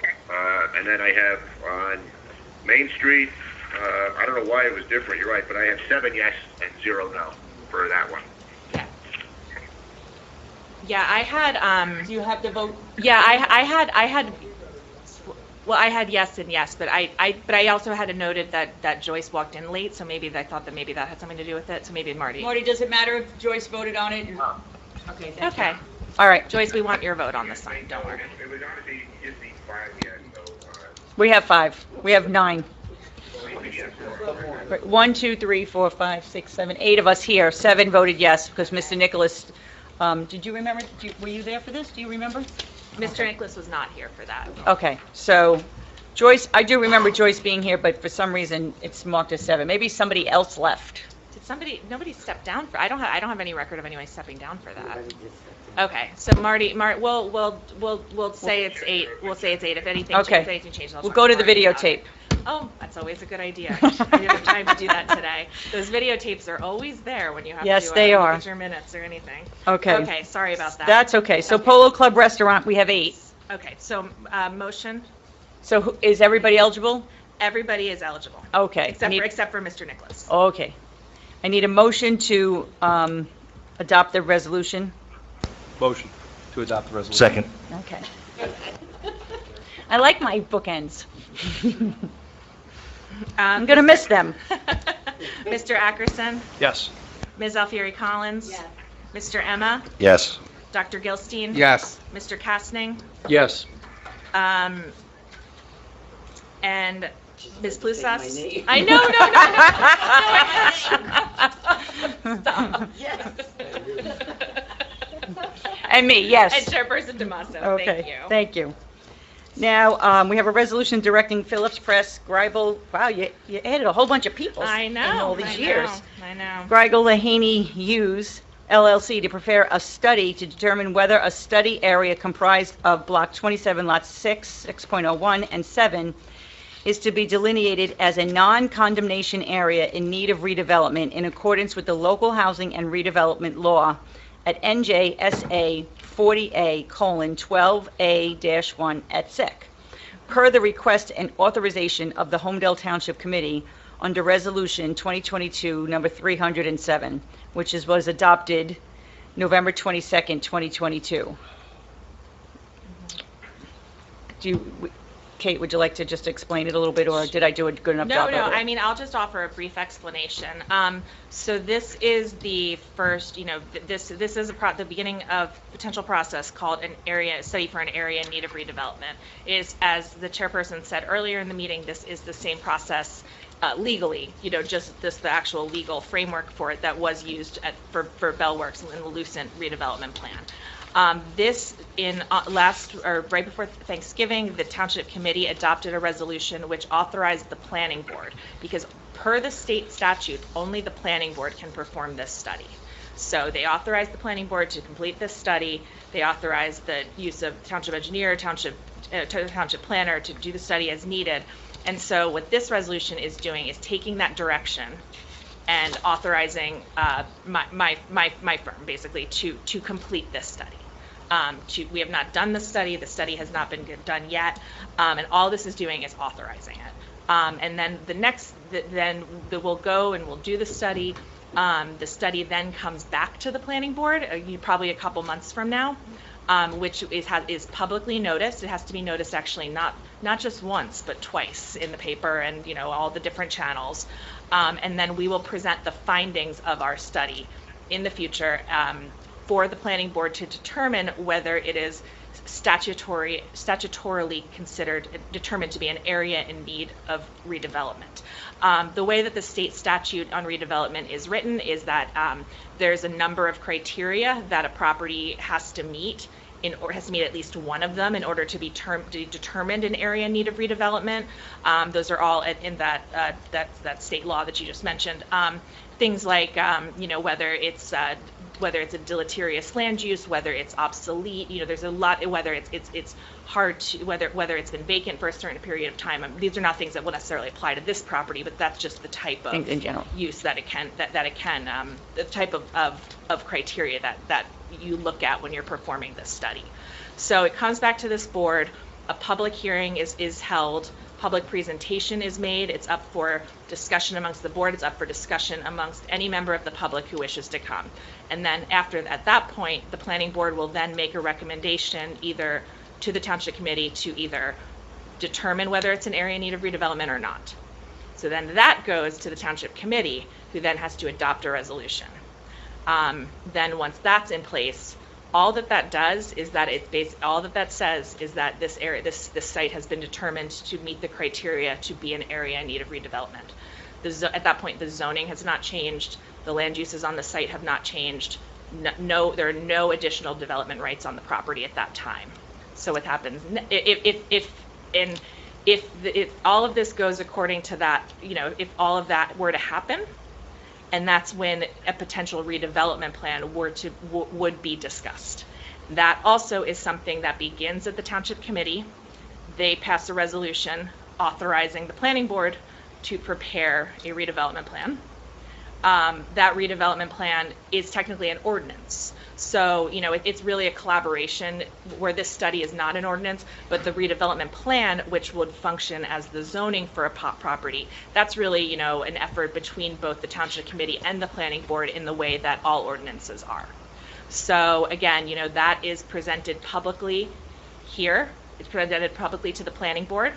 and then I have on Main Street, I don't know why it was different, you're right, but I have 7 yes and 0 no for that one. Yeah, I had, do you have to vote? yeah, I had, well, I had yes and yes, but I also had noted that Joyce walked in late, so maybe I thought that maybe that had something to do with it, so maybe Marty. Marty, does it matter if Joyce voted on it? Okay, thank you. Okay. All right, Joyce, we want your vote on the sign, don't worry. It was honestly just the 5 yes, so, we have 5. We have 9. we yes. Right, 1, 2, 3, 4, 5, 6, 7, 8 of us here. 7 voted yes because Mr. Nicholas, did you remember, were you there for this? Do you remember? Mr. Nicholas was not here for that. Okay, so Joyce, I do remember Joyce being here, but for some reason it's marked as 7. Maybe somebody else left. Did nobody stepped down for, I don't have any record of anyone stepping down for that. Okay, so we'll say it's 8. We'll say it's 8. If anything, Okay. if anything changes, I'll We'll talk go to to the Marty about videotape. it. Oh, that's always a good idea. I didn't have time to do that today. Those videotapes are always there when you have Yes, to they look are. at your minutes or anything. Okay. Okay, sorry about that. That's okay. So Okay. Polo Club Restaurant, we have 8. Okay, so motion, So is everybody eligible? everybody is eligible. Okay. Except for Mr. Nicholas. Okay. I need a motion to adopt the resolution. Motion to adopt the resolution. Second. Okay. I like my bookends. I'm going to miss them. Mr. Ackerson, Yes. Ms. Alfieri Collins. Yes. Mr. Emma, Yes. Dr. Gilstein. Yes. Mr. Kastning, Yes. and Ms. Plusas. my name. I know, no. Stop. Yes. And me, yes. And Chairperson Damaso, Okay, thank you. thank you. Now, we have a resolution directing Phillips Press, Greibel, wow, you added a whole bunch of people I know. in all these years. I know. Greigel Lahaney Hughes LLC to prepare a study to determine whether a study area comprised of Block 27, Lot 6, 6.01, and 7 is to be delineated as a non-condemnation area in need of redevelopment in accordance with the local housing and redevelopment law at NJSA 40A:12A-1 at SEC, per the request and authorization of the Holmdel Township Committee under Resolution 2022 number 307, which was adopted November 22nd, 2022. Kate, would you like to just explain it a little bit, or did I do a good enough job No, of it? I mean, I'll just offer a brief explanation. So this is the first, this is the beginning of potential process called study for an area in need of redevelopment. Is, as the chairperson said earlier in the meeting, this is the same process legally, just the actual legal framework for it that was used for Bellworks in the Lucent redevelopment plan. Right before Thanksgiving, the Township Committee adopted a resolution which authorized the Planning Board, because per the state statute, only the Planning Board can perform this study. So they authorized the Planning Board to complete this study. They authorized the use of Township Engineer, Township Planner to do the study as needed. And so what this resolution is doing is taking that direction and authorizing my firm, basically, to complete this study. We have not done the study has not been done yet, and all this is doing is authorizing it. And then we'll go and we'll do the study. The study then comes back to the planning board, probably a couple months from now, which is publicly noticed. It has to be noticed actually not just once, but twice in the paper and all the different channels. And then we will present the findings of our study in the future for the planning board to determine whether it is statutorily determined to be an area in need of redevelopment. The way that the state statute on redevelopment is written is that there's a number of criteria that a property has to meet, or has to meet at least one of them in order to be determined an area in need of redevelopment. Those are all in that state law that you just mentioned. Things like whether it's a deleterious land use, whether it's obsolete, there's a lot, whether it's hard to, whether it's been vacant for a certain period of time. These are not things that will necessarily apply to this property, but that's just the type of in general use that it can, the type of criteria that you look at when you're performing this study. So it comes back to this board, a public hearing is held, public presentation is made, it's up for discussion amongst the board, it's up for discussion amongst any member of the public who wishes to come. And then at that point, the planning board will then make a recommendation either to the township committee to either determine whether it's an area in need of redevelopment or not. So then that goes to the township committee, who then has to adopt a resolution. Then once that's in place, All that does is that all that says is that this area, this site has been determined to meet the criteria to be an area in need of redevelopment. At that point, the zoning has not changed. The land uses on the site have not changed. No, there are no additional development rights on the property at that time. So what happens if all of this goes according to that, if all of that were to happen, and that's when a potential redevelopment plan would be discussed. That also is something that begins at the Township Committee. They pass a resolution authorizing the planning board to prepare a redevelopment plan. That redevelopment plan is technically an ordinance. So, it's really a collaboration where this study is not an ordinance, but the redevelopment plan, which would function as the zoning for a property, that's really, an effort between both the Township Committee and the Planning Board in the way that all ordinances are. So again, that is presented publicly here. It's presented publicly to the Planning Board.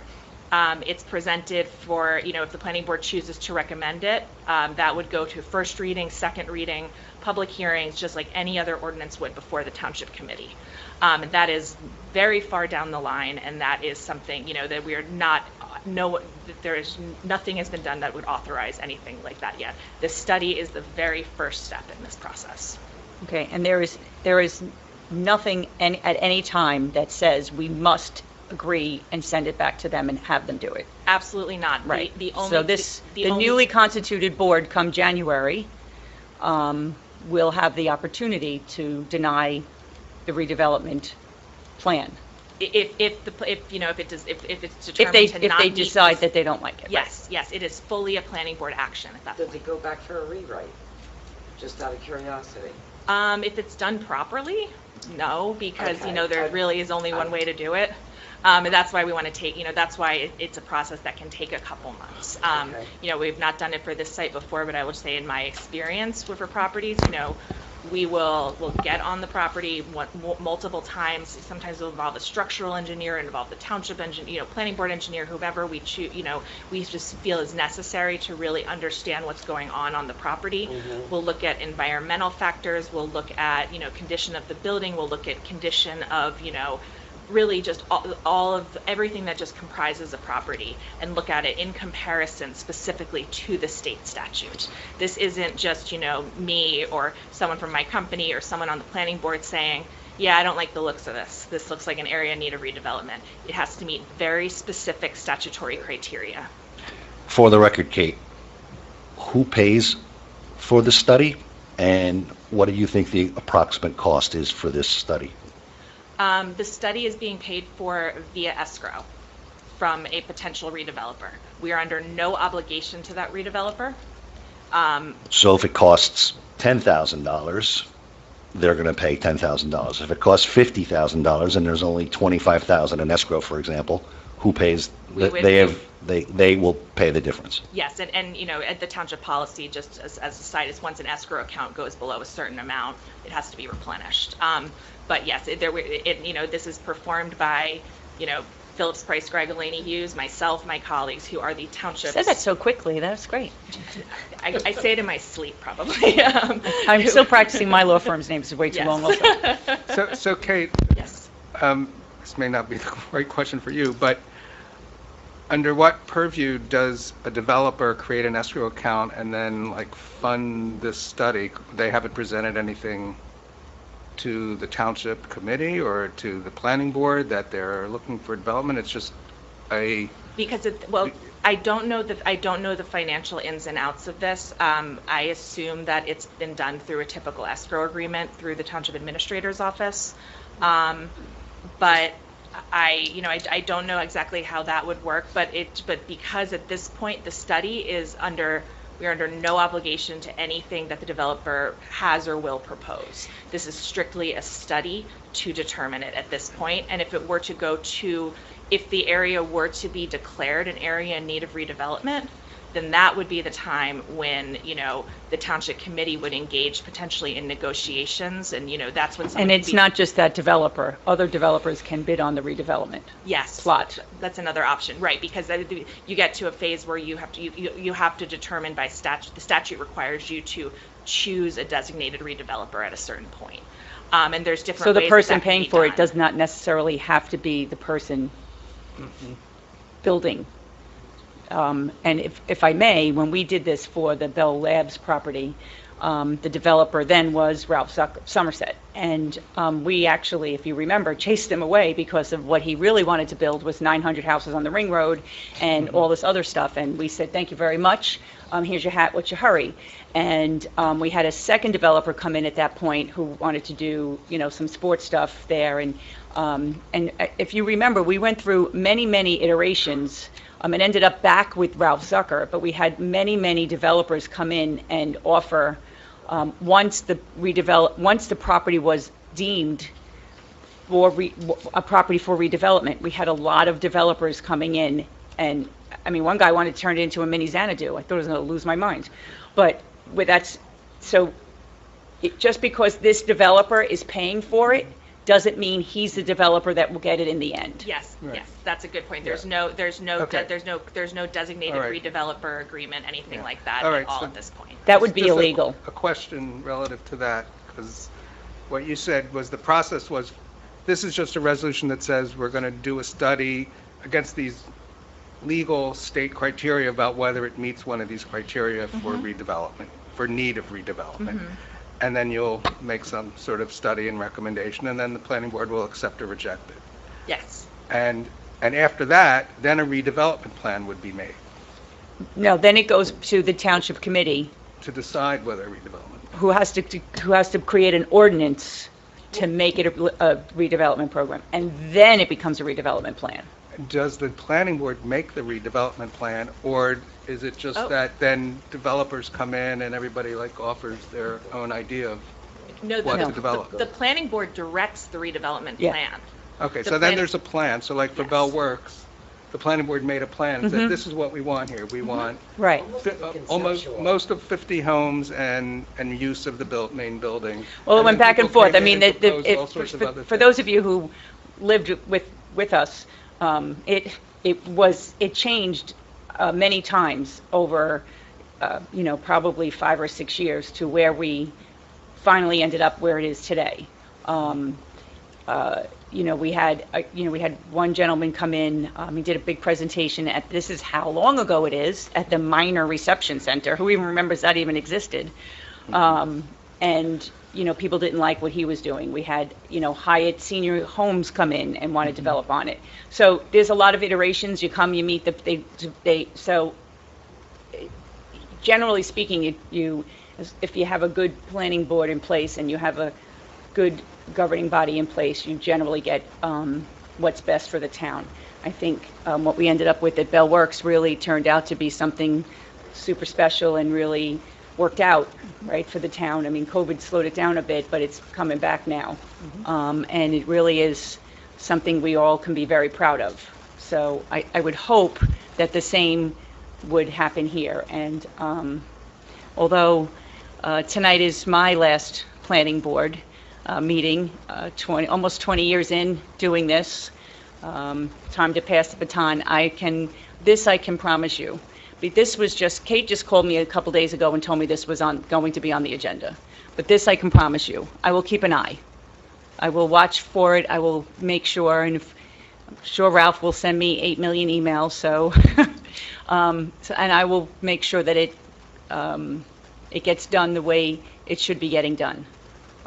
It's presented for, if the Planning Board chooses to recommend it, that would go to first reading, second reading, public hearings, just like any other ordinance would before the Township Committee. And that is very far down the line, and that is something, that we are not, nothing has been done that would authorize anything like that yet. The study is the very first step in this process. Okay, and there is nothing at any time that says we must agree and send it back to them and have them do it. Absolutely not. Right. The newly constituted board come January will have the opportunity to deny the redevelopment plan. If it's determined If they decide that they don't like it. Yes, yes, it is fully a planning board action at that point. Does it go back for a rewrite? Just out of curiosity. If it's done properly, no, because Okay. there really is only one way to do it. And that's why we want to take, that's why it's a process that can take a couple months. Okay. We've not done it for this site before, but I will say in my experience for properties, we'll get on the property multiple times. Sometimes it'll involve a structural engineer, involve the township engineer, planning board engineer, whoever we choose, we just feel is necessary to really understand what's going on the property. Mm-hmm. We'll look at environmental factors. We'll look at, condition of the building. We'll look at condition of, really just all of everything that just comprises a property and look at it in comparison specifically to the state statute. This isn't just, me or someone from my company or someone on the planning board saying, yeah, I don't like the looks of this. This looks like an area in need of redevelopment. It has to meet very specific statutory criteria. For the record, Kate, who pays for the study, and what do you think the approximate cost is for this study? The study is being paid for via escrow from a potential redeveloper. We are under no obligation to that redeveloper. So if it costs $10,000, they're going to pay $10,000. If it costs $50,000 and there's only $25,000 in escrow, for example, who pays? They will pay the difference. Yes, and at the township policy, just as a side, is once an escrow account goes below a certain amount, it has to be replenished. But yes, this is performed by, Phillips, Price, Gregolini, Hughes, myself, my colleagues, who are the township. Said that so quickly. That's great. I say it in my sleep, probably. I'm still practicing my law firm's names. It's way too long also. So Kate, Yes. this may not be the right question for you, but under what purview does a developer create an escrow account and then fund this study? They haven't presented anything to the township committee or to the planning board that they're looking for development. It's just because I don't know the financial ins and outs of this. I assume that it's been done through a typical escrow agreement through the township administrator's office. But I don't know exactly how that would work, but because at this point the study is we are under no obligation to anything that the developer has or will propose. This is strictly a study to determine it at this point. And if the area were to be declared an area in need of redevelopment, then that would be the time when, the township committee would engage potentially in negotiations, and, that's when And it's not just that developer. Other developers can bid on the redevelopment. Yes. Plot. That's another option, right? Because you get to a phase where you have to determine by statute. The statute requires you to choose a designated redeveloper at a certain point. And there's different So the ways person that can paying be for it done. does not necessarily have to be the person building. And if I may, when we did this for the Bell Labs property, the developer then was Ralph Somerset. And we actually, if you remember, chased him away because of what he really wanted to build was 900 houses on the Ring Road and all this other stuff. And we said, thank you very much. Here's your hat, what's your hurry? And we had a second developer come in at that point who wanted to do, some sports stuff there. And if you remember, we went through many, many iterations. It ended up back with Ralph Zucker, but we had many, many developers come in and offer, once the property was deemed for a property for redevelopment, we had a lot of developers coming in, and one guy wanted to turn it into a mini Xanadu. I thought I was going to lose my mind, but just because this developer is paying for it doesn't mean he's the developer that will get it in the end. Yes, Right. yes, that's a good point. There's Okay. no designated All right. redeveloper agreement, anything Yeah. like that All at right, all so- at this point. That would be Just illegal. A question relative to that, because what you said was the process was, this is just a resolution that says we're going to do a study against these legal state criteria about whether it meets one of these criteria for redevelopment, for need of redevelopment. And then you'll make some sort of study and recommendation, and then the planning board will accept or reject it. Yes. And after that, then a redevelopment plan would be made No, then it goes to the township committee, to decide whether redevelopment. who has to create an ordinance to make it a redevelopment program, and then it becomes a redevelopment plan. Does the planning board make the redevelopment plan, or is it just Oh. that then developers come in and everybody offers their own idea of No, what No. to develop? the planning board directs the redevelopment Yeah. plan. Okay, the so then planning- there's a plan. So like for Yes. Bell Works, the planning board made a plan, Mm-hmm. said this is what we want here. We want Right. most of 50 homes and use of the main building. Well, it And went then back and people forth. came I in mean, and proposed all sorts of other for things. those of you who lived with us, it changed many times over, probably 5 or 6 years to where we finally ended up where it is today. We had one gentleman come in, he did a big presentation this is how long ago it is, at the Minor Reception Center. Who even remembers that even existed? And, people didn't like what he was doing. We had, Hyatt Senior Homes come in and want to develop on it. So there's a lot of iterations. You come, you meet, so generally speaking, if you have a good planning board in place and you have a good governing body in place, you generally get what's best for the town. I think what we ended up with at Bell Works really turned out to be something super special and really worked out, right, for the town. I mean, COVID slowed it down a bit, but it's coming back now. And it really is something we all can be very proud of. So I would hope that the same would happen here. And although tonight is my last planning board meeting, almost 20 years in doing this, time to pass the baton. I can promise you. But Kate just called me a couple days ago and told me this was going to be on the agenda. But this I can promise you. I will keep an eye. I will watch for it. I will make sure, and I'm sure Ralph will send me 8 million emails, so, and I will make sure that it gets done the way it should be getting done.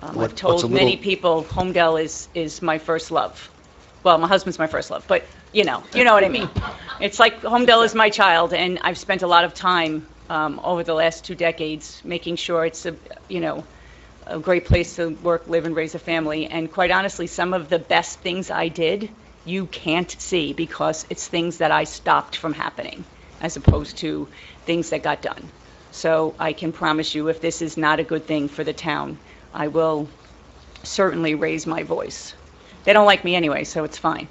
I've What's a told many little- people Holmdel is my first love. Well, my husband's my first love, but you know what I mean. It's like Holmdel is my child, and I've spent a lot of time over the last 2 decades making sure it's a great place to work, live, and raise a family. And quite honestly, some of the best things I did, you can't see because it's things that I stopped from happening, as opposed to things that got done. So I can promise you, if this is not a good thing for the town, I will certainly raise my voice. They don't like me anyway, so it's fine.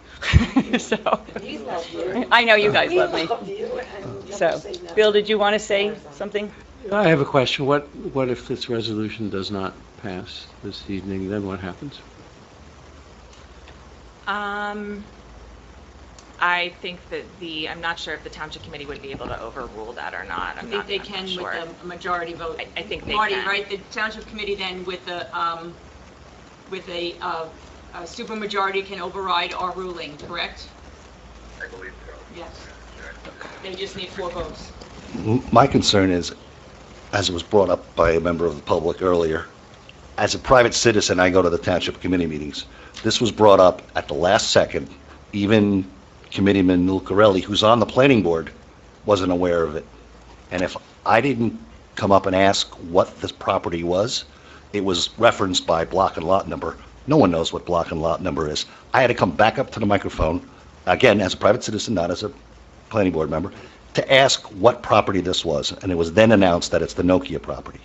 So, We love you. I know you guys love me. We love you, and you So, have to say no. Bill, did you want to say something? I have a question. What if this resolution does not pass this evening? Then what happens? I think that I'm not sure if the township committee would be able to overrule that or not. I I'm think not they I'm not can sure. with a majority vote. I think they Marty, can. right? The township committee then with a supermajority can override our ruling, correct? I believe so. Yes. They just need 4 votes. My concern is, as it was brought up by a member of the public earlier, as a private citizen, I go to the township committee meetings. This was brought up at the last second. Even Committeeman Lucarelli, who's on the planning board, wasn't aware of it. And if I didn't come up and ask what this property was, it was referenced by block and lot number. No one knows what block and lot number is. I had to come back up to the microphone, again, as a private citizen, not as a planning board member, to ask what property this was. And it was then announced that it's the Nokia property.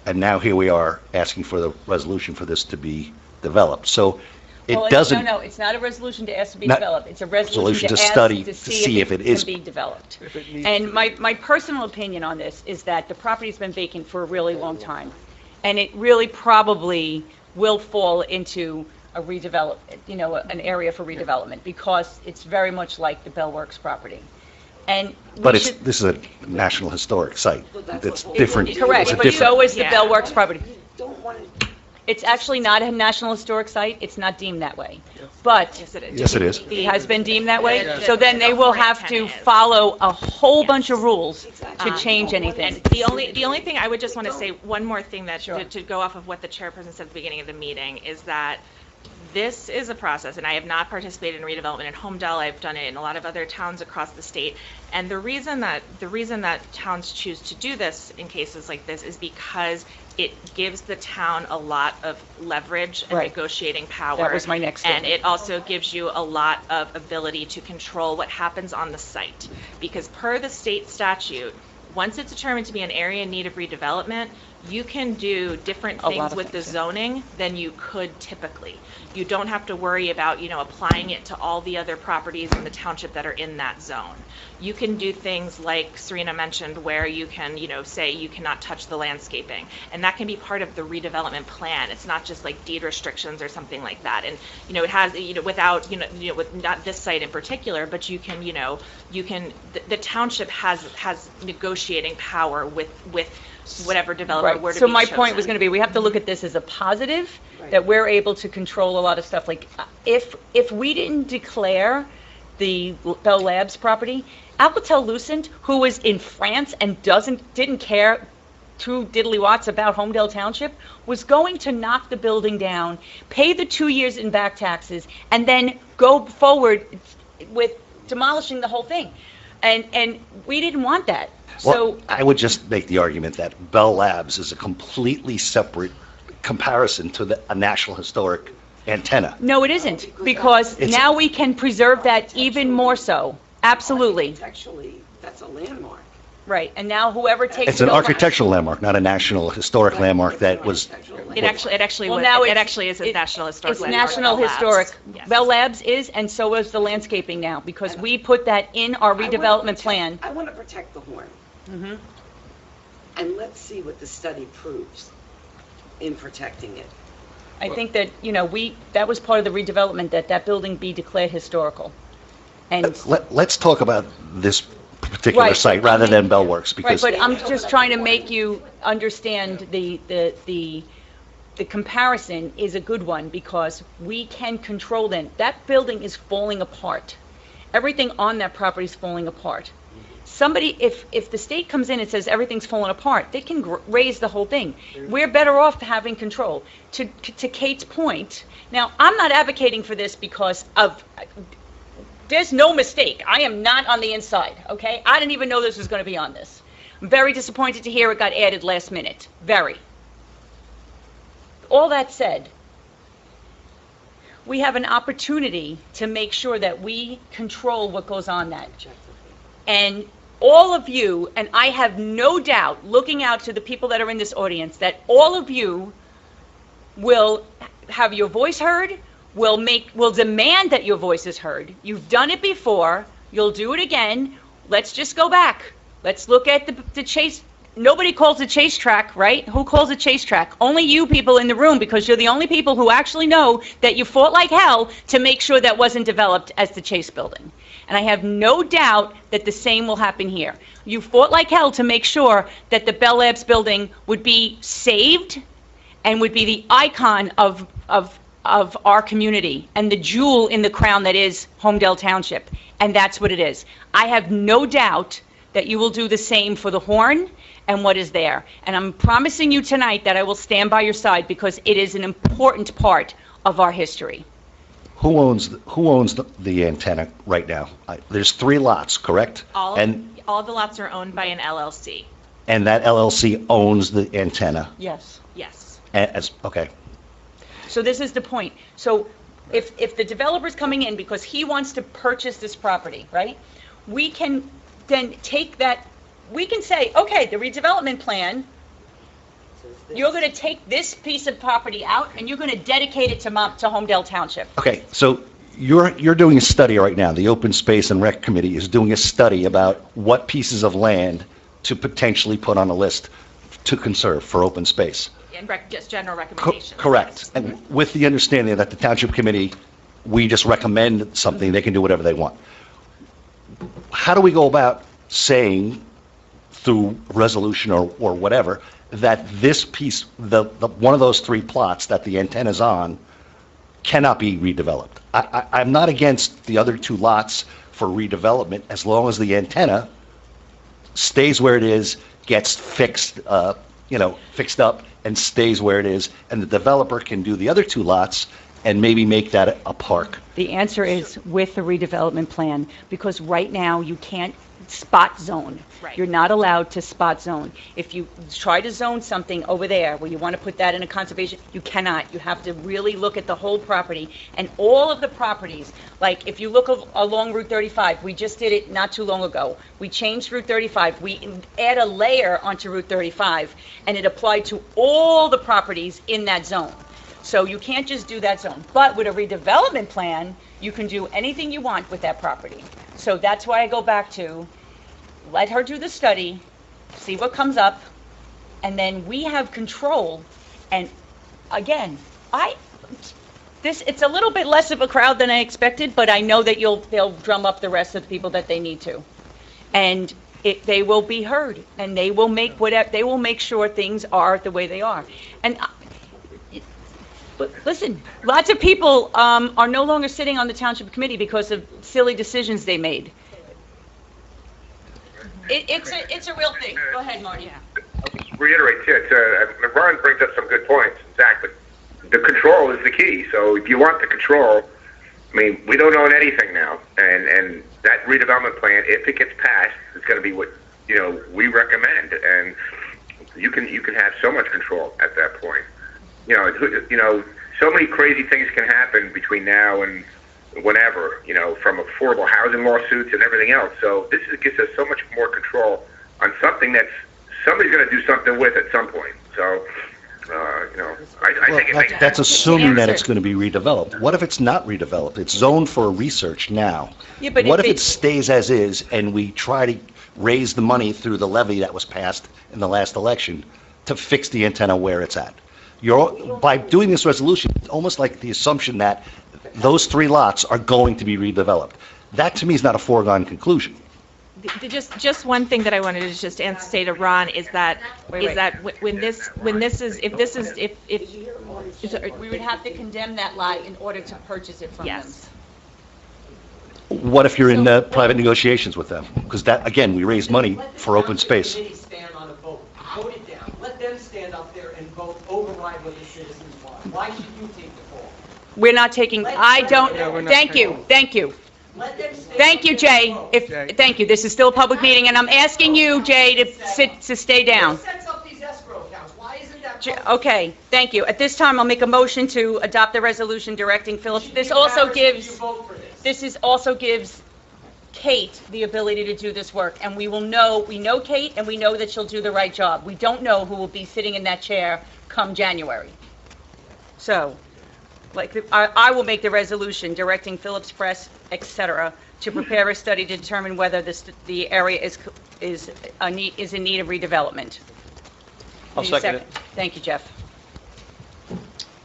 And now here we are asking for the resolution for this to be developed. So it doesn't... No, it's not a resolution to ask to be Not- developed. It's a resolution to study, ask to to see if it is... can be developed. And my personal opinion on this is that the property's been vacant for a really long time. And it really probably will fall into a redevelop, an area for redevelopment, because it's very much like the Bell Works property. And But we it's, should- this is a national historic site. It's what- different. Correct, It's a but different- so is the Yeah. Bell Works property. You don't want to, It's actually not a National Historic Site, it's not deemed that way. But Yes, it is. Yes, it is. it has been deemed that way, Yes. so then they will have to follow a whole bunch of rules to change anything. And the only thing I would just want to say, one more thing that, Sure. to go off of what the chairperson said at the beginning of the meeting, is that this is a process, and I have not participated in redevelopment in Holmdel. I've done it in a lot of other towns across the state. And the reason that towns choose to do this in cases like this is because it gives the town a lot of leverage and Right. negotiating power. That was my next And thing. it also gives you a lot of ability to control what happens on the site. Because per the state statute, once it's determined to be an area in need of redevelopment, you can do different A lot things of with the things, yeah. zoning than you could typically. You don't have to worry about, applying it to all the other properties in the township that are in that zone. You can do things like Serena mentioned, where you can, say you cannot touch the landscaping. And that can be part of the redevelopment plan. It's not just like deed restrictions or something like that. And, it has, without, with not this site in particular, but you can, the township has negotiating power with whatever developer were Right, to so be my point was chosen. going to be, we have to look at this as a positive, Right. that we're able to control a lot of stuff. Like, if we didn't declare the Bell Labs property, Alcatel-Lucent, who was in France and didn't care two diddly watts about Holmdel Township, was going to knock the building down, pay the 2 years in back taxes, and then go forward with demolishing the whole thing. And we didn't want that. Well, So, I would just make the argument that Bell Labs is a completely separate comparison to a National Historic antenna. no, it isn't, because It's- now we can preserve that even more so. Absolutely, architecturally, that's a landmark. right. And now whoever takes It's an it over- architectural landmark, not a National Historic landmark that was... It actually Well, was, now it it's- actually is a National Historic It's Landmark, National Bell Labs. Historic. Yes. Bell Labs is, and so is the landscaping now, because we put that in our I wanna redevelopment protect- plan. I want to protect the horn. Mhm. And let's see what the study proves in protecting it. I think that, that was part of the redevelopment, that building be declared historical. And, Let's talk about this particular Right. site rather than Bell Works, right, because but I'm just trying to make you understand the comparison is a good one, because we can control them. That building is falling apart. Everything on that property is falling apart. Somebody, if the state comes in and says everything's falling apart, they can raise the whole thing. We're better off having control. To Kate's point, now, I'm not advocating for this because there's no mistake. I am not on the inside, okay? I didn't even know this was going to be on this. I'm very disappointed to hear it got added last minute. Very. All that said, we have an opportunity to make sure that we control what goes on that. And all of you, and I have no doubt, looking out to the people that are in this audience, that all of you will have your voice heard, will demand that your voice is heard. You've done it before. You'll do it again. Let's just go back. Let's look at the Chase nobody calls it Chase Track, right? Who calls it Chase Track? Only you people in the room, because you're the only people who actually know that you fought like hell to make sure that wasn't developed as the Chase Building. And I have no doubt that the same will happen here. You fought like hell to make sure that the Bell Labs building would be saved and would be the icon of our community and the jewel in the crown that is Holmdel Township. And that's what it is. I have no doubt that you will do the same for the Horn and what is there. And I'm promising you tonight that I will stand by your side, because it is an important part of our history. Who owns the antenna right now? There's 3 lots, correct? All the lots are owned by an LLC. And that LLC owns the antenna. Yes. Yes. Okay. So this is the point. So if the developer's coming in because he wants to purchase this property, right? We can then take that, we can say, okay, the redevelopment plan, you're going to take this piece of property out and you're going to dedicate it to Holmdel Township. Okay, so you're doing a study right now. The Open Space and Rec Committee is doing a study about what pieces of land to potentially put on a list to conserve for open space. And just general recommendations. Correct. And with the understanding that the Township Committee, we just recommend something, they can do whatever they want. How do we go about saying, through resolution or whatever, that this piece, one of those 3 plots that the antenna's on, cannot be redeveloped? I'm not against the other 2 lots for redevelopment, as long as the antenna stays where it is, gets fixed up, and stays where it is, and the developer can do the other 2 lots and maybe make that a park. The answer is with the redevelopment plan, because right now you can't spot zone. Right. You're not allowed to spot zone. If you try to zone something over there where you want to put that in a conservation, you cannot. You have to really look at the whole property and all of the properties. Like if you look along Route 35, we just did it not too long ago. We changed Route 35. We add a layer onto Route 35 and it applied to all the properties in that zone. So you can't just do that zone. But with a redevelopment plan, you can do anything you want with that property. So that's why I go back to, let her do the study, see what comes up, and then we have control. And again, it's a little bit less of a crowd than I expected, but I know that they'll drum up the rest of the people that they need to. And they will be heard, and they will make sure things are the way they are. And but listen, lots of people are no longer sitting on the township committee because of silly decisions they made. It's a real thing. Go ahead, Marty. I'll just reiterate, Ron brings up some good points. Exactly. The control is the key. So if you want the control, I mean, we don't own anything now, and that redevelopment plan, if it gets passed, is going to be what we recommend, and you can have so much control at that point. So many crazy things can happen between now and whenever, from affordable housing lawsuits and everything else. So this gives us so much more control on something that somebody's going to do something with at some point. So, I think it makes sense. That's assuming that it's going to be redeveloped. What if it's not redeveloped? It's zoned for research now. Yeah, but what if it stays as is and we try to raise the money through the levy that was passed in the last election to fix the antenna where it's at? By doing this resolution, it's almost like the assumption that those 3 lots are going to be redeveloped. That to me is not a foregone conclusion. Just one thing that I wanted to just say to Ron is that we would have to condemn that lie in order to purchase it from them. Yes. What if you're in private negotiations with them? Because that, again, we raise money for open space. Stand on a vote. Vote it down. Let them stand up there and vote, override what the citizens want. Why should you take the fall? We're not taking, thank you. Thank you, Jay. Thank you. This is still a public meeting, and I'm asking you, Jay, to stay down. Who sets up these escrow accounts? Why isn't that? Okay, thank you. At this time, I'll make a motion to adopt the resolution directing Phillips. This also gives Kate the ability to do this work, and we know Kate, and we know that she'll do the right job. We don't know who will be sitting in that chair come January. So, I will make the resolution directing Phillips Press, etc., to prepare a study to determine whether the area is in need of redevelopment. I'll Need a second it. Thank you, Jeff.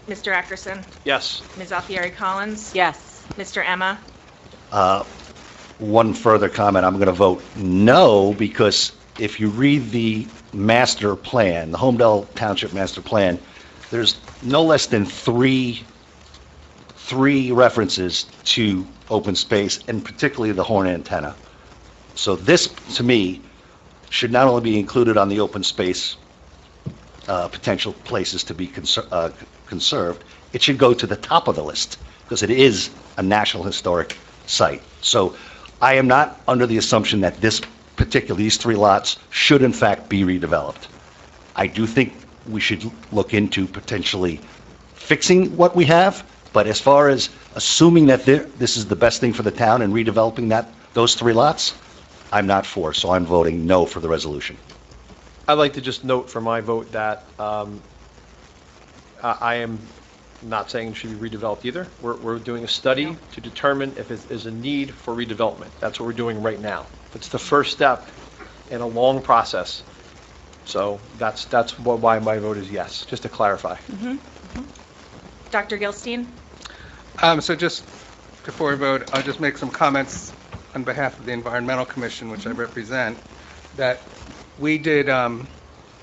Mr. Ackerson? Yes. Ms. Alfieri Collins? Yes. Mr. Emma? One further comment, I'm going to vote no, because if you read the master plan, the Holmdel Township master plan, there's no less than three references to open space, and particularly the horn antenna. So this, to me, should not only be included on the open space potential places to be conserved, it should go to the top of the list, because it is a National Historic Site. So I am not under the assumption that these 3 lots should in fact be redeveloped. I do think we should look into potentially fixing what we have, but as far as assuming that this is the best thing for the town and redeveloping those 3 lots, I'm not for, so I'm voting no for the resolution. I'd like to just note for my vote that I am not saying it should be redeveloped either. We're doing a study to determine if it is a need for redevelopment. That's what we're doing right now. It's the first step in a long process. So that's why my vote is yes, just to clarify. Dr. Gilstein? So just before we vote, I'll just make some comments on behalf of the Environmental Commission, which I represent, that we did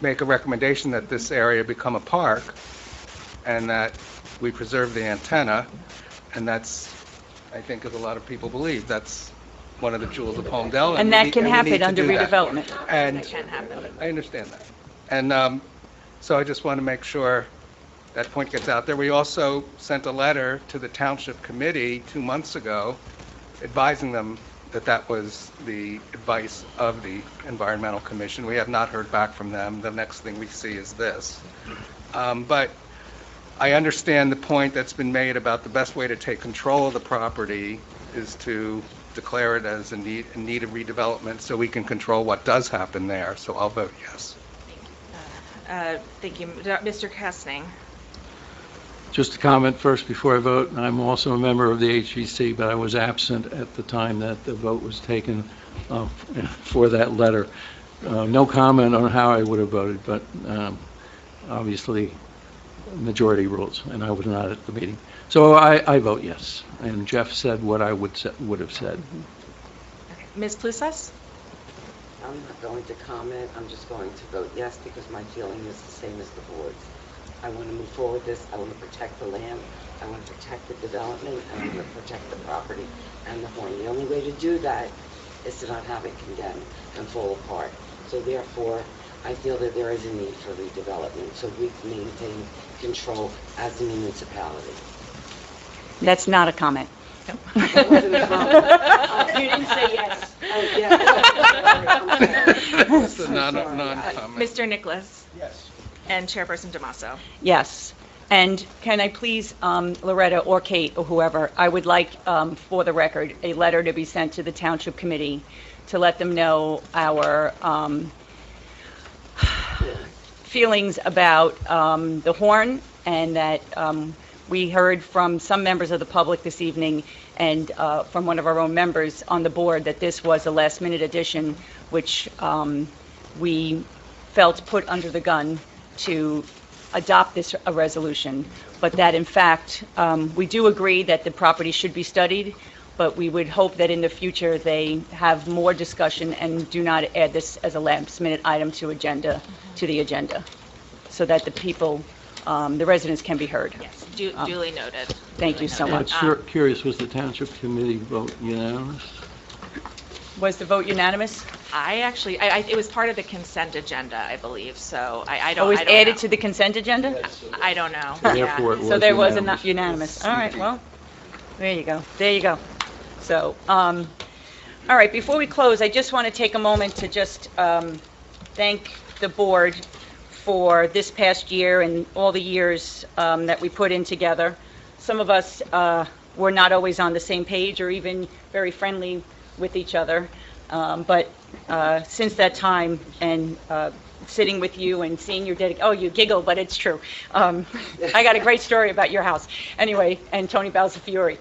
make a recommendation that this area become a park and that we preserve the antenna, and that's, I think, as a lot of people believe, that's one of the jewels of Holmdel. And that can we need happen to under do that. redevelopment. And That can happen. I understand that. And so I just want to make sure that point gets out there. We also sent a letter to the Township Committee 2 months ago advising them that that was the advice of the Environmental Commission. We have not heard back from them. The next thing we see is this. But I understand the point that's been made about the best way to take control of the property is to declare it as in need of redevelopment so we can control what does happen there. So I'll vote yes. Thank you. Mr. Kastning? Just a comment first before I vote. I'm also a member of the HGC, but I was absent at the time that the vote was taken for that letter. No comment on how I would have voted, but obviously majority rules, and I was not at the meeting. So I vote yes, and Jeff said what I would have said. Ms. Plusas? I'm not going to comment. I'm just going to vote yes because my feeling is the same as the board's. I want to move forward with this. I want to protect the land. I want to protect the development. And I want to protect the property and the horn. The only way to do that is to not have it condemned and fall apart. So therefore, I feel that there is a need for redevelopment so we can maintain control as a municipality. That's not a comment. That wasn't a comment. You didn't say yes. Oh, yeah. That's a non-comment. Mr. Nicholas? Yes. And Chairperson Damaso? Yes. And can I please, Loretta or Kate or whoever, I would like, for the record, a letter to be sent to the Township Committee to let them know our feelings about the horn, and that we heard from some members of the public this evening and from one of our own members on the board that this was a last-minute addition, which we felt put under the gun to adopt this a resolution, but that in fact we do agree that the property should be studied, but we would hope that in the future they have more discussion and do not add this as a last-minute item to the agenda, so that the people, the residents can be heard. Yes, duly noted. Thank you so much. Curious, was the Township Committee vote unanimous? Was the vote unanimous? It was part of the consent agenda, I believe, so I don't Oh, it was I don't added know. to the consent agenda? I don't know. Therefore, it was So there was unanimous. enough unanimous. All right, well, there you go. There you go. So, all right, before we close, I just want to take a moment to just thank the board for this past year and all the years that we put in together. Some of us were not always on the same page or even very friendly with each other, but since that time and sitting with you and seeing your oh, you giggle, but it's true. I got a great story about your house. Anyway, and Tony Balzafiore.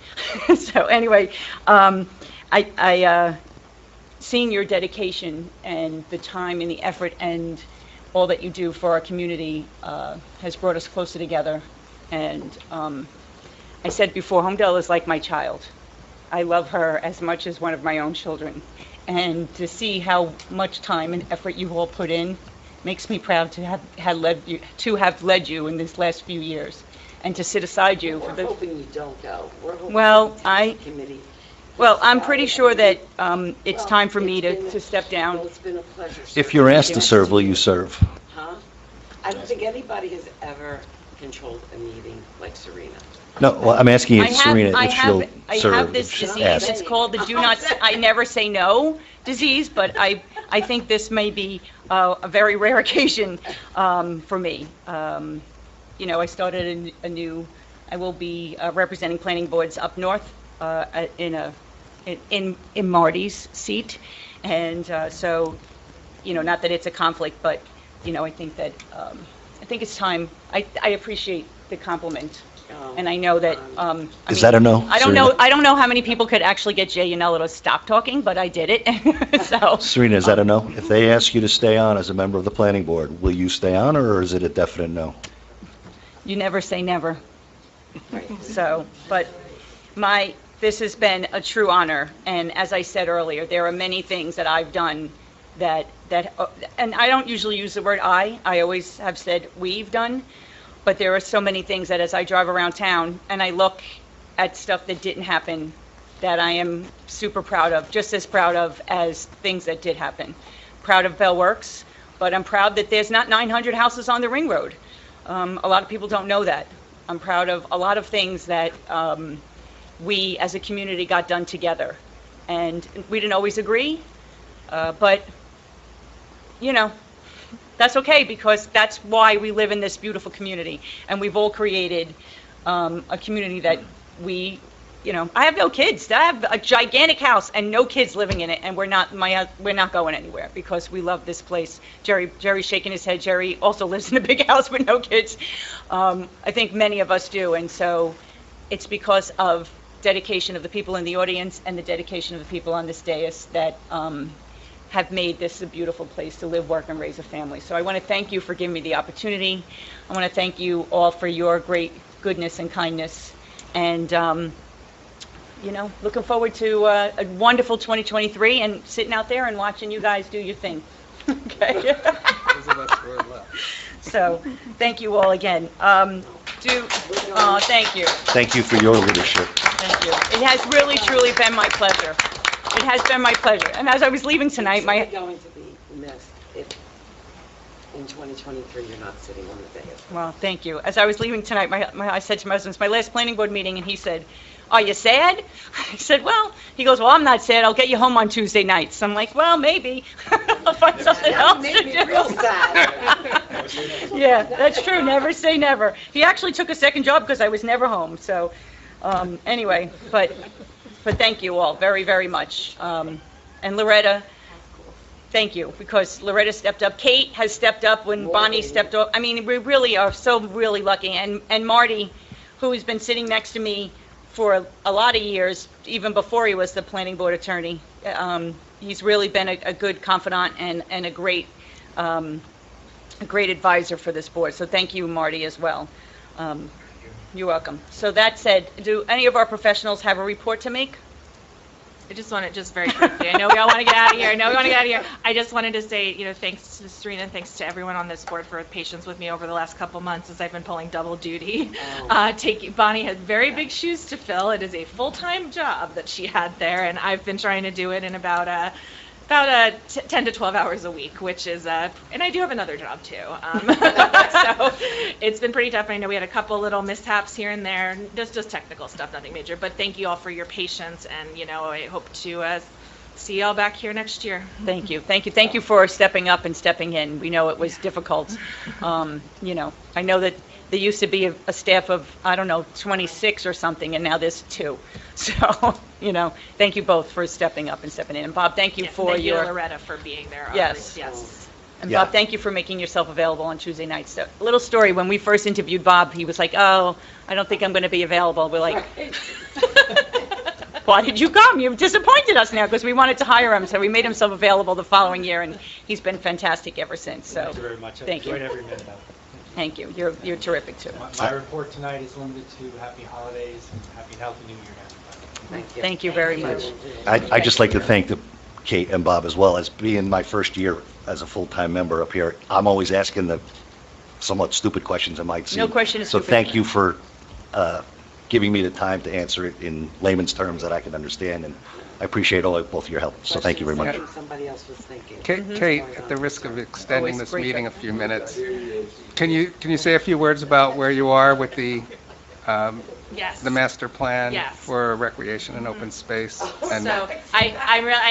So anyway, seeing your dedication and the time and the effort and all that you do for our community has brought us closer together. And I said before, Holmdel is like my child. I love her as much as one of my own children. And to see how much time and effort you all put in makes me proud to have led you in these last few years, and to sit aside you. We're hoping you don't go. We're hoping Well, the committee. Well, I'm pretty sure that it's time for me to step down. Well, it's been a pleasure. If you're asked to serve, will you serve? Huh? I don't think anybody has ever controlled a meeting like Serena. No, well, I'm asking if Serena, if she'll I serve. have this if she's disease, asked. it's called the I never say no disease, but I think this may be a very rare occasion for me. I started I will be representing planning boards up north in Marty's seat, and so, not that it's a conflict, but, I think that, I think it's time. I appreciate the compliment. And I know that, Is that a no? I don't know how many people could actually get Jay Yanello to stop talking, but I did it. So. Serena, is that a no? If they ask you to stay on as a member of the planning board, will you stay on, or is it a definite no? You never say never. So, but this has been a true honor. And as I said earlier, there are many things that I've done that, and I don't usually use the word I always have said we've done. But there are so many things that as I drive around town and I look at stuff that didn't happen, that I am super proud of, just as proud of as things that did happen. Proud of Bell Works, but I'm proud that there's not 900 houses on the Ring Road. A lot of people don't know that. I'm proud of a lot of things that we as a community got done together. And we didn't always agree, but, that's okay, because that's why we live in this beautiful community. And we've all created a community that I have no kids. I have a gigantic house and no kids living in it, and we're not going anywhere because we love this place. Jerry's shaking his head. Jerry also lives in a big house with no kids. I think many of us do, and so it's because of dedication of the people in the audience and the dedication of the people on this dais that have made this a beautiful place to live, work, and raise a family. So I want to thank you for giving me the opportunity. I want to thank you all for your great goodness and kindness. And, looking forward to a wonderful 2023 and sitting out there and watching you guys do your thing. Okay? Those of us who are left. So, thank you all again. Thank you. Thank you for your leadership. Thank you. It has really, truly been my pleasure. It has been my pleasure. And as I was leaving tonight, It's really going to be missed if in 2023 you're not sitting on the dais. Well, thank you. As I was leaving tonight, I said to my husband, it's my last planning board meeting, and he said, "Are you sad?" I said, "Well," he goes, "Well, I'm not sad. I'll get you home on Tuesday nights." I'm like, "Well, maybe." I'll find something else to do. Real sad. Yeah, that's true. Never say never. He actually took a second job because I was never home. So, anyway, but thank you all very, very much. And Loretta, thank you, because Loretta stepped up. Kate has stepped up when Bonnie stepped up. I mean, we really are so really lucky. And Marty, who has been sitting next to me for a lot of years, even before he was the planning board attorney, he's really been a good confidant and a great advisor for this board. So thank you, Marty, as well. You're welcome. So that said, do any of our professionals have a report to make? I just want to, very quickly, I know we all want to get out of here. I just wanted to say, thanks to Serena, thanks to everyone on this board for patience with me over the last couple months as I've been pulling double duty. Bonnie had very big shoes to fill. It is a full-time job that she had there, and I've been trying to do it in about 10 to 12 hours a week, which is, and I do have another job too. So it's been pretty tough. I know we had a couple little mishaps here and there, just technical stuff, nothing major, but thank you all for your patience, and, I hope to see y'all back here next year. Thank you. Thank you for stepping up and stepping in. We know it was difficult. I know that there used to be a staff of, 26 or something, and now there's 2. So, thank you both for stepping up and stepping in. And Bob, thank you for thank your... you, Loretta, for being there. Yes. Yes. And Bob, thank you for making yourself available on Tuesday nights. So, a little story, when we first interviewed Bob, he was like, "Oh, I don't think I'm going to be available." We're like... why did you come? You've disappointed us now, because we wanted to hire him, so we made himself available the following year, and he's been fantastic ever since, so. Thank you very much. I Thank you. enjoyed every minute of it. Thank you. You're terrific, too. My report tonight is limited to happy holidays and happy healthy new year, everybody. Thank you. Thank you very much. I'd just like to thank Kate and Bob as well. As being my first year as a full-time member up here, I'm always asking the somewhat stupid questions I might see. No question is So stupid. thank you for giving me the time to answer it in layman's terms that I can understand, and I appreciate both of your help. So thank you very much. Questions somebody else was thinking. Kate, at the risk of extending Always this brief meeting it. a few minutes, can you say a few words about where you are with the Yes. the master plan Yes. for recreation and open space? And So I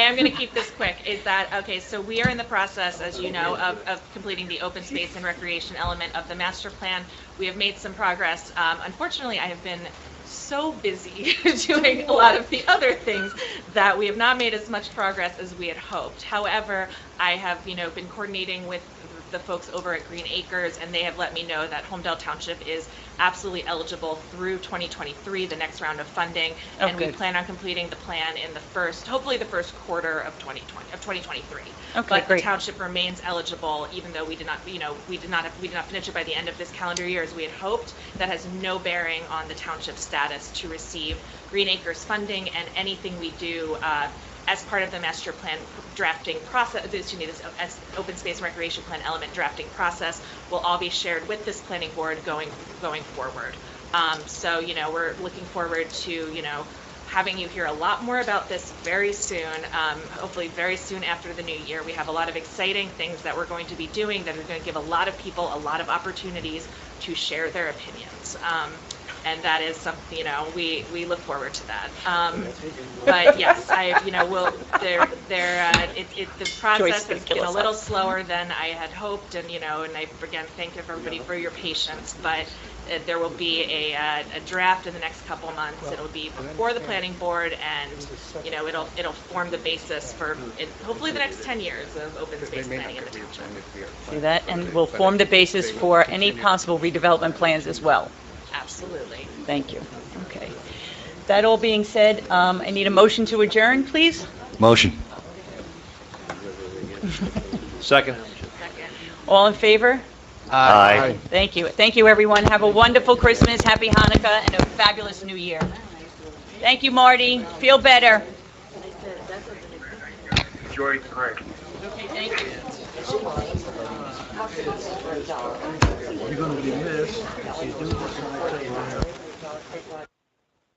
am going to keep this quick, is that, okay, so we are in the process, as you know, of completing the open space and recreation element of the master plan. We have made some progress. Unfortunately, I have been so busy doing a lot of the other things that we have not made as much progress as we had hoped. However, I have, been coordinating with the folks over at Green Acres, and they have let me know that Holmdel Township is absolutely eligible through 2023, the next round of funding, Oh, and we good. plan on completing the plan in hopefully the first quarter of 2023. Okay, But the great. township remains eligible, even though we did not finish it by the end of this calendar year as we had hoped. That has no bearing on the township status to receive Green Acres funding, and anything we do as part of the master plan drafting process, this open space and recreation plan element drafting process, will all be shared with this planning board going forward. So, we're looking forward to, having you hear a lot more about this very soon, hopefully very soon after the new year. We have a lot of exciting things that we're going to be doing that are going to give a lot of people a lot of opportunities to share their opinions. And that is something, we look forward to that. But yes, the process has been a little slower than I had hoped, and, and I, again, thank everybody for your patience, but there will be a draft in the next couple of months. It'll be before the planning board, and, it'll form the basis for, hopefully, the next 10 years of open space planning in the township. See that? And will form the basis for any possible redevelopment plans as well. Absolutely. Thank you. Okay. That all being said, I need a motion to adjourn, please. Motion. Second. All in favor? Aye. Thank you. Thank you, everyone. Have a wonderful Christmas, happy Hanukkah, and a fabulous New Year. Thank you, Marty. Feel better. Enjoy tonight. Okay, thank you. You're going to be missed. She's doing this.